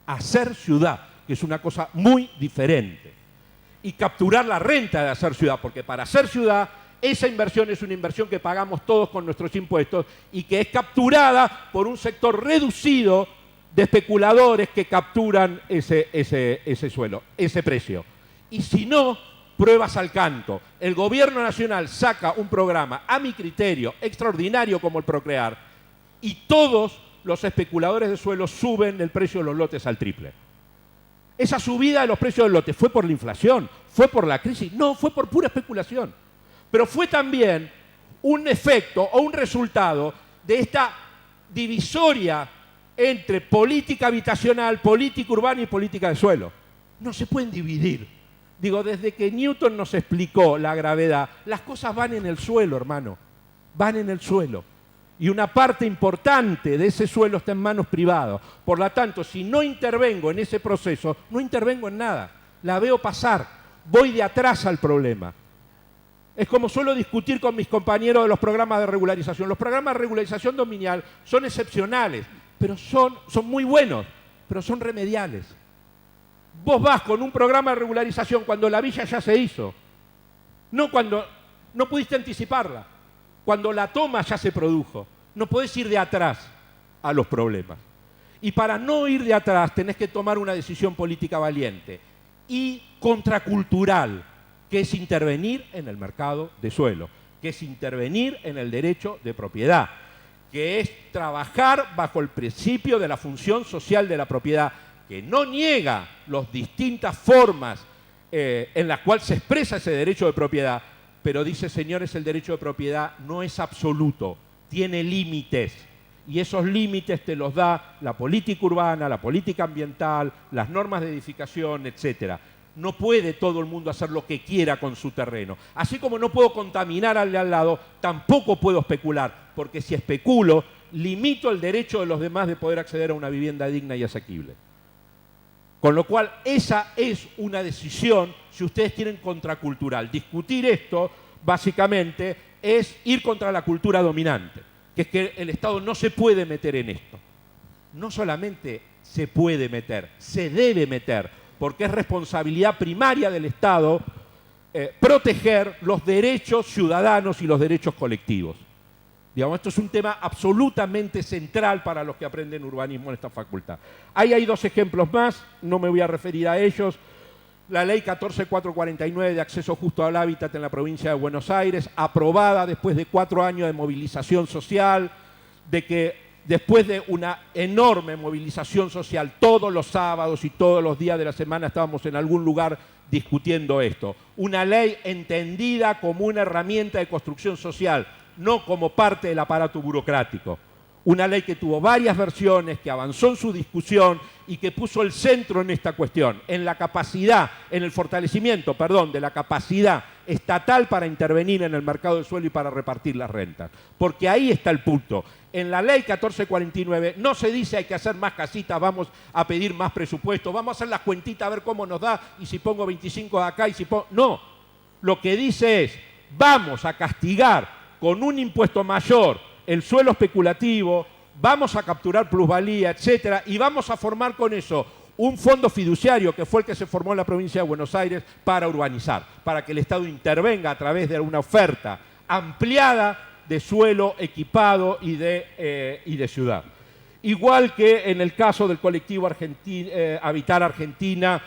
Hacer ciudad, que es una cosa muy diferente. Y capturar la renta de hacer ciudad, porque para hacer ciudad, esa inversión es una inversión que pagamos todos con nuestros impuestos y que es capturada por un sector reducido de especuladores que capturan ese suelo, ese precio. Y si no, pruebas al canto. El gobierno nacional saca un programa, a mi criterio, extraordinario como el Procrear, y todos los especuladores de suelo suben el precio de los lotes al triple. Esa subida de los precios del lote fue por la inflación, fue por la crisis, no, fue por pura especulación. Pero fue también un efecto o un resultado de esta divisoria entre política habitacional, política urbana y política de suelo. No se pueden dividir. Digo, desde que Newton nos explicó la gravedad, las cosas van en el suelo, hermano, van en el suelo. Y una parte importante de ese suelo está en manos privadas. Por lo tanto, si no intervengo en ese proceso, no intervengo en nada. La veo pasar, voy de atrás al problema. Es como suelo discutir con mis compañeros de los programas de regularización. Los programas de regularización dominial son excepcionales, pero son muy buenos, pero son remediales. Vos vas con un programa de regularización cuando la villa ya se hizo, no cuando no pudiste anticiparla, cuando la toma ya se produjo. No podés ir de atrás a los problemas. Y para no ir de atrás tenés que tomar una decisión política valiente y contracultural, que es intervenir en el mercado de suelo, que es intervenir en el derecho de propiedad, que es trabajar bajo el principio de la función social de la propiedad, que no niega las distintas formas en las cuales se expresa ese derecho de propiedad, pero dice, señores, el derecho de propiedad no es absoluto, tiene límites, y esos límites te los da la política urbana, la política ambiental, las normas de edificación, etcétera. No puede todo el mundo hacer lo que quiera con su terreno. Así como no puedo contaminar al de al lado, tampoco puedo especular, porque si especulo, limito el derecho de los demás de poder acceder a una vivienda digna y asequible. Con lo cual, esa es una decisión, si ustedes quieren, contracultural. Discutir esto, básicamente, es ir contra la cultura dominante, que es que el Estado no se puede meter en esto. No solamente se puede meter, se debe meter, porque es responsabilidad primaria del Estado proteger los derechos ciudadanos y los derechos colectivos. Digamos, esto es un tema absolutamente central para los que aprenden urbanismo en esta facultad. Ahí hay 2 ejemplos más, no me voy a referir a ellos. La ley 14449 de acceso justo al hábitat en la provincia de Buenos Aires, aprobada después de 4 años de movilización social, de que después de una enorme movilización social, todos los sábados y todos los días de la semana estábamos en algún lugar discutiendo esto. Una ley entendida como una herramienta de construcción social, no como parte del aparato burocrático. Una ley que tuvo varias versiones, que avanzó en su discusión y que puso el centro en esta cuestión, en la capacidad, en el fortalecimiento, de la capacidad estatal para intervenir en el mercado del suelo y para repartir las rentas. Porque ahí está el punto. En la ley 1449 no se dice hay que hacer más casitas, vamos a pedir más presupuesto, vamos a hacer las cuentitas a ver cómo nos da y si pongo 25 de acá y si pongo... No, lo que dice es vamos a castigar con un impuesto mayor el suelo especulativo, vamos a capturar plusvalía, etcétera, y vamos a formar con eso un fondo fiduciario que fue el que se formó en la provincia de Buenos Aires para urbanizar, para que el Estado intervenga a través de una oferta ampliada de suelo equipado y de ciudad. Igual que en el caso del colectivo Habitar Argentina,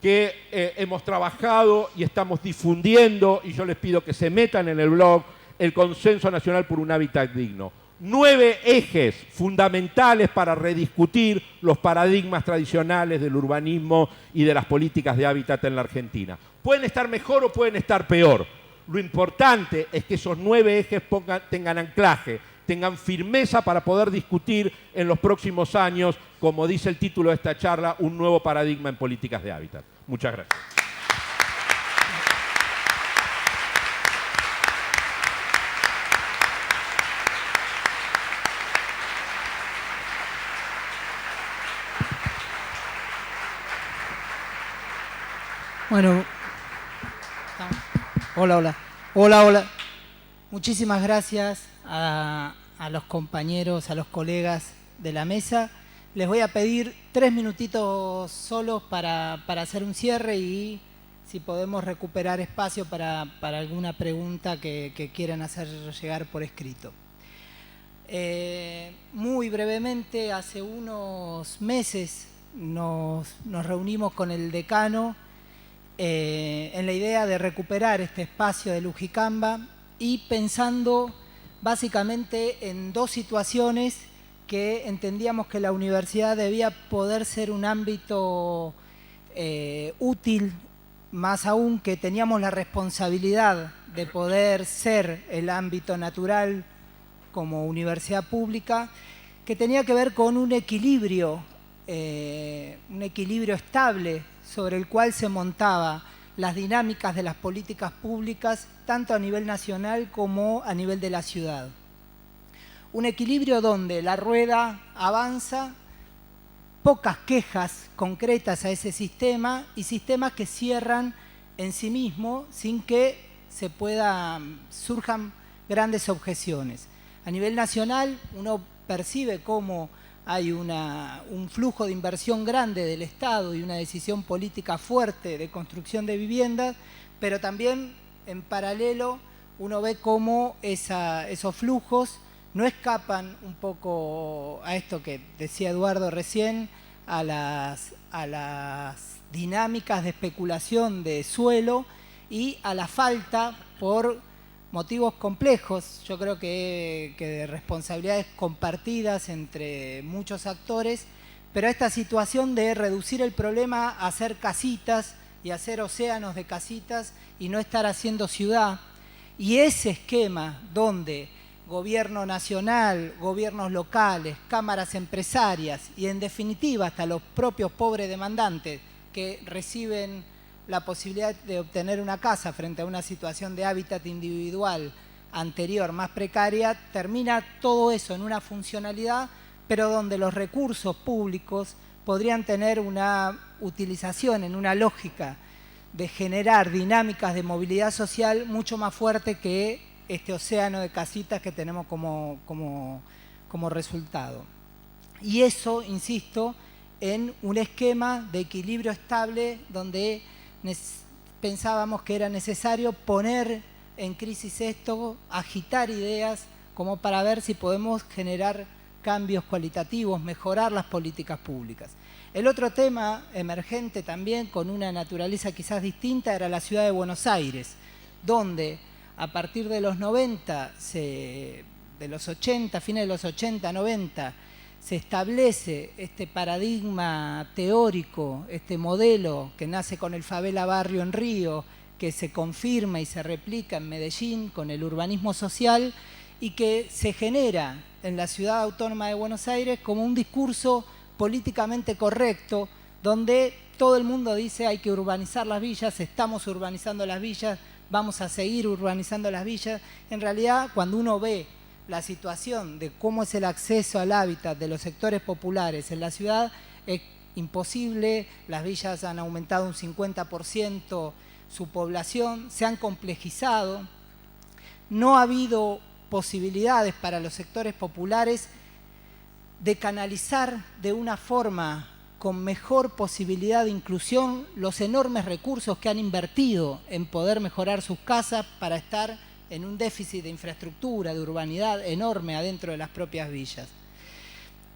que hemos trabajado y estamos difundiendo, y yo les pido que se metan en el blog, el Consenso Nacional por un Hábitat Digno. 9 ejes fundamentales para rediscutir los paradigmas tradicionales del urbanismo y de las políticas de hábitat en la Argentina. Pueden estar mejor o pueden estar peor. Lo importante es que esos 9 ejes tengan anclaje, tengan firmeza para poder discutir en los próximos años, como dice el título de esta charla, un nuevo paradigma en políticas de hábitat. Muchas gracias. Bueno, hola. Muchísimas gracias a los compañeros, a los colegas de la mesa. Les voy a pedir 3 minutitos solos para hacer un cierre y si podemos recuperar espacio para alguna pregunta que quieran hacer llegar por escrito. Muy brevemente, hace unos meses nos reunimos con el decano en la idea de recuperar este espacio de Lujicamba y pensando básicamente en 2 situaciones que entendíamos que la universidad debía poder ser un ámbito útil, más aún que teníamos la responsabilidad de poder ser el ámbito natural como universidad pública, que tenía que ver con un equilibrio estable sobre el cual se montaba las dinámicas de las políticas públicas, tanto a nivel nacional como a nivel de la ciudad. Un equilibrio donde la rueda avanza, pocas quejas concretas a ese sistema y sistemas que cierran en sí mismos sin que surjan grandes objeciones. A nivel nacional uno percibe cómo hay un flujo de inversión grande del Estado y una decisión política fuerte de construcción de viviendas, pero también en paralelo uno ve cómo esos flujos no escapan un poco a esto que decía Eduardo recién, a las dinámicas de especulación de suelo y a la falta por motivos complejos, yo creo que de responsabilidades compartidas entre muchos actores, pero esta situación de reducir el problema a hacer casitas y hacer océanos de casitas y no estar haciendo ciudad, y ese esquema donde gobierno nacional, gobiernos locales, cámaras empresarias y en definitiva hasta los propios pobres demandantes que reciben la posibilidad de obtener una casa frente a una situación de hábitat individual anterior más precaria, termina todo eso en una funcionalidad, pero donde los recursos públicos podrían tener una utilización en una lógica de generar dinámicas de movilidad social mucho más fuerte que este océano de casitas que tenemos como resultado. Y eso, insisto, en un esquema de equilibrio estable donde pensábamos que era necesario poner en crisis esto, agitar ideas como para ver si podemos generar cambios cualitativos, mejorar las políticas públicas. El otro tema emergente también con una naturaleza quizás distinta era la ciudad de Buenos Aires, donde a partir de los 90, de los 80, fines de los 80, 90, se establece este paradigma teórico, este modelo que nace con el favela barrio en Río, que se confirma y se replica en Medellín con el urbanismo social y que se genera en la ciudad autónoma de Buenos Aires como un discurso políticamente correcto, donde todo el mundo dice hay que urbanizar las villas, estamos urbanizando las villas, vamos a seguir urbanizando las villas. En realidad, cuando uno ve la situación de cómo es el acceso al hábitat de los sectores populares en la ciudad, es imposible. Las villas han aumentado un 50% su población, se han complejizado, no ha habido posibilidades para los sectores populares de canalizar de una forma con mejor posibilidad de inclusión los enormes recursos que han invertido en poder mejorar sus casas para estar en un déficit de infraestructura, de urbanidad enorme adentro de las propias villas.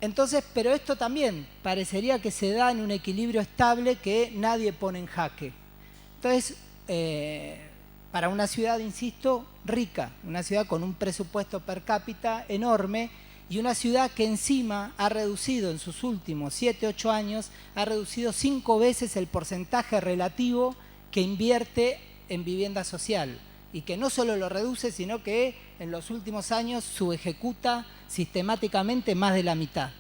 Entonces, pero esto también parecería que se da en un equilibrio estable que nadie pone en jaque. Entonces, para una ciudad, insisto, rica, una ciudad con un presupuesto per cápita enorme, y una ciudad que encima ha reducido en sus últimos 7, 8 años, ha reducido 5 veces el porcentaje relativo que invierte en vivienda social. Y que no solo lo reduce, sino que en los últimos años subejecuta sistemáticamente más de la mitad.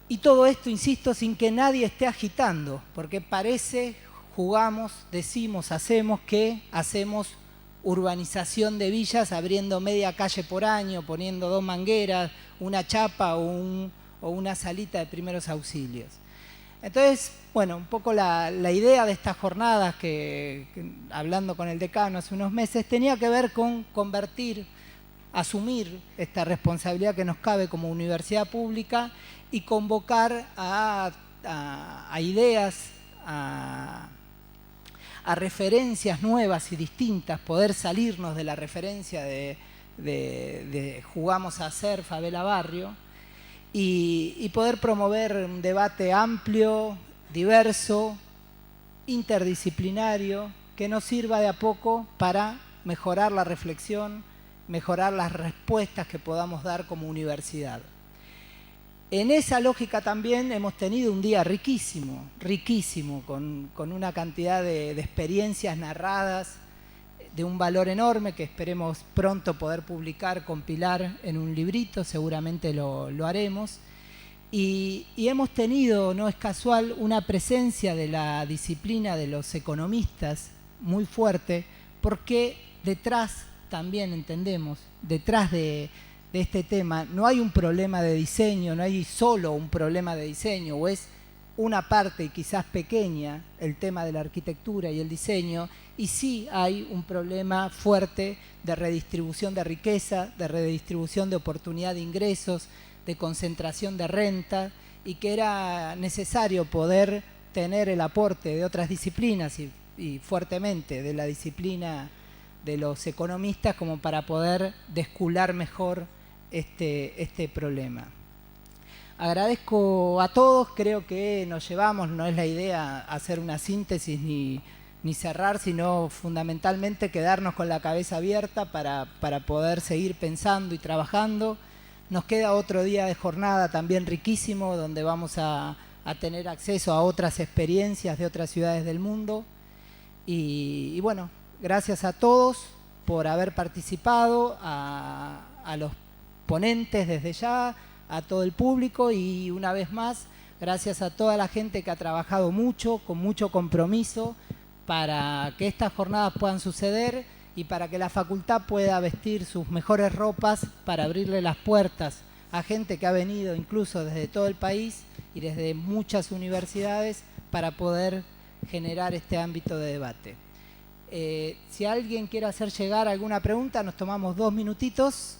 Y todo esto, insisto, sin que nadie esté agitando, porque parece, jugamos, decimos, hacemos que hacemos urbanización de villas abriendo media calle por año, poniendo 2 mangueras, una chapa o una salita de primeros auxilios. Entonces, bueno, un poco la idea de estas jornadas que hablando con el decano hace unos meses, tenía que ver con convertir, asumir esta responsabilidad que nos cabe como universidad pública y convocar a ideas, a referencias nuevas y distintas, poder salirnos de la referencia de jugamos a hacer favela barrio y poder promover un debate amplio, diverso, interdisciplinario, que nos sirva de a poco para mejorar la reflexión, mejorar las respuestas que podamos dar como universidad. En esa lógica también hemos tenido un día riquísimo, riquísimo, con una cantidad de experiencias narradas de un valor enorme que esperemos pronto poder publicar, compilar en un librito, seguramente lo haremos. Y hemos tenido, no es casual, una presencia de la disciplina de los economistas muy fuerte, porque detrás, también entendemos, detrás de este tema, no hay un problema de diseño, no hay solo un problema de diseño, o es una parte quizás pequeña el tema de la arquitectura y el diseño, y sí hay un problema fuerte de redistribución de riqueza, de redistribución de oportunidad de ingresos, de concentración de renta, y que era necesario poder tener el aporte de otras disciplinas y fuertemente de la disciplina de los economistas como para poder descular mejor este problema. Agradezco a todos, creo que nos llevamos, no es la idea hacer una síntesis ni cerrar, sino fundamentalmente quedarnos con la cabeza abierta para poder seguir pensando y trabajando. Nos queda otro día de jornada también riquísimo, donde vamos a tener acceso a otras experiencias de otras ciudades del mundo. Y bueno, gracias a todos por haber participado, a los ponentes desde ya, a todo el público, y una vez más, gracias a toda la gente que ha trabajado mucho, con mucho compromiso, para que estas jornadas puedan suceder y para que la facultad pueda vestir sus mejores ropas para abrirle las puertas a gente que ha venido incluso desde todo el país y desde muchas universidades para poder generar este ámbito de debate. Si alguien quiere hacer llegar alguna pregunta, nos tomamos 2 minutitos.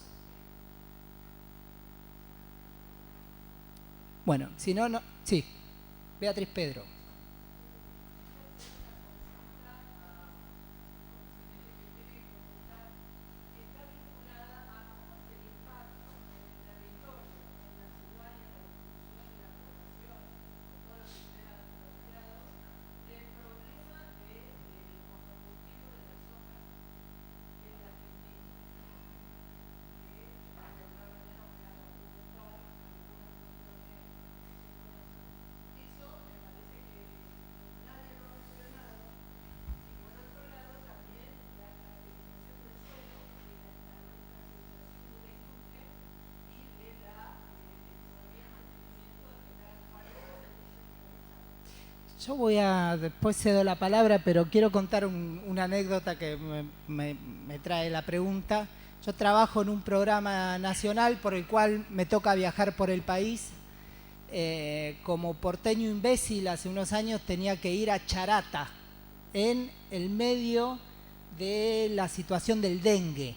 Bueno, si no, no. Sí, Beatriz Pedro. Yo después cedo la palabra, pero quiero contar una anécdota que me trae la pregunta. Yo trabajo en un programa nacional por el cual me toca viajar por el país. Como porteño imbécil, hace unos años tenía que ir a Charata, en el medio de la situación del dengue,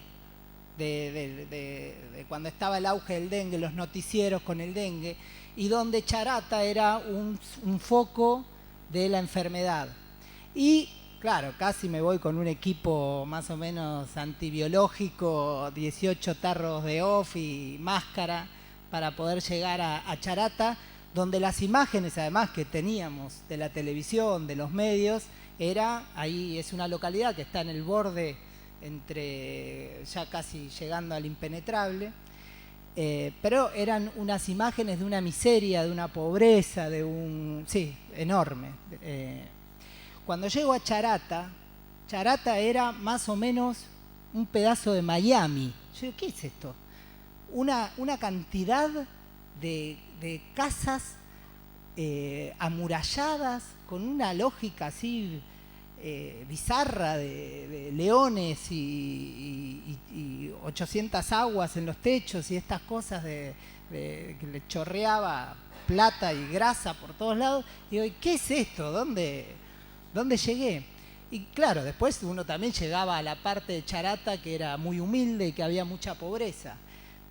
de cuando estaba el auge del dengue, los noticieros con el dengue, y donde Charata era un foco de la enfermedad. Y claro, casi me voy con un equipo más o menos antibiológico, 18 tarros de off y máscara para poder llegar a Charata, donde las imágenes además que teníamos de la televisión, de los medios, ahí es una localidad que está en el borde entre ya casi llegando al impenetrable, pero eran unas imágenes de una miseria, de una pobreza, enorme. Cuando llego a Charata, Charata era más o menos un pedazo de Miami. Yo digo, ¿qué es esto? Una cantidad de casas amuralladas con una lógica así bizarra de leones y 800 aguas en los techos y estas cosas que le chorreaba plata y grasa por todos lados. Y digo, ¿qué es esto? ¿Dónde llegué? Y claro, después uno también llegaba a la parte de Charata que era muy humilde y que había mucha pobreza.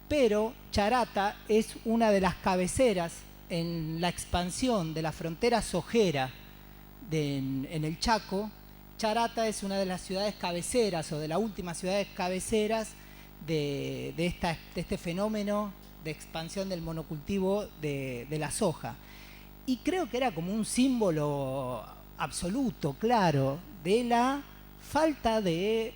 Pero Charata es una de las cabeceras en la expansión de la frontera sojera en el Chaco. Charata es una de las ciudades cabeceras o de las últimas ciudades cabeceras de este fenómeno de expansión del monocultivo de la soja. Y creo que era como un símbolo absoluto, claro, de la falta de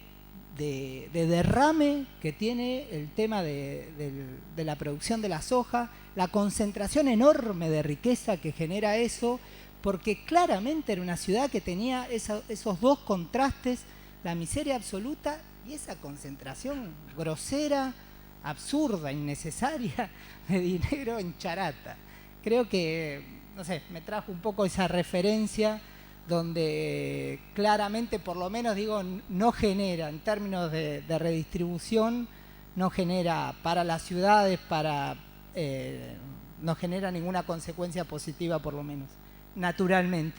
derrame que tiene el tema de la producción de la soja, la concentración enorme de riqueza que genera eso, porque claramente era una ciudad que tenía esos dos contrastes, la miseria absoluta y esa concentración grosera, absurda, innecesaria de dinero en Charata. Creo que, no sé, me trajo un poco esa referencia donde claramente, por lo menos digo, no genera, en términos de redistribución, no genera para las ciudades, no genera ninguna consecuencia positiva, por lo menos, naturalmente.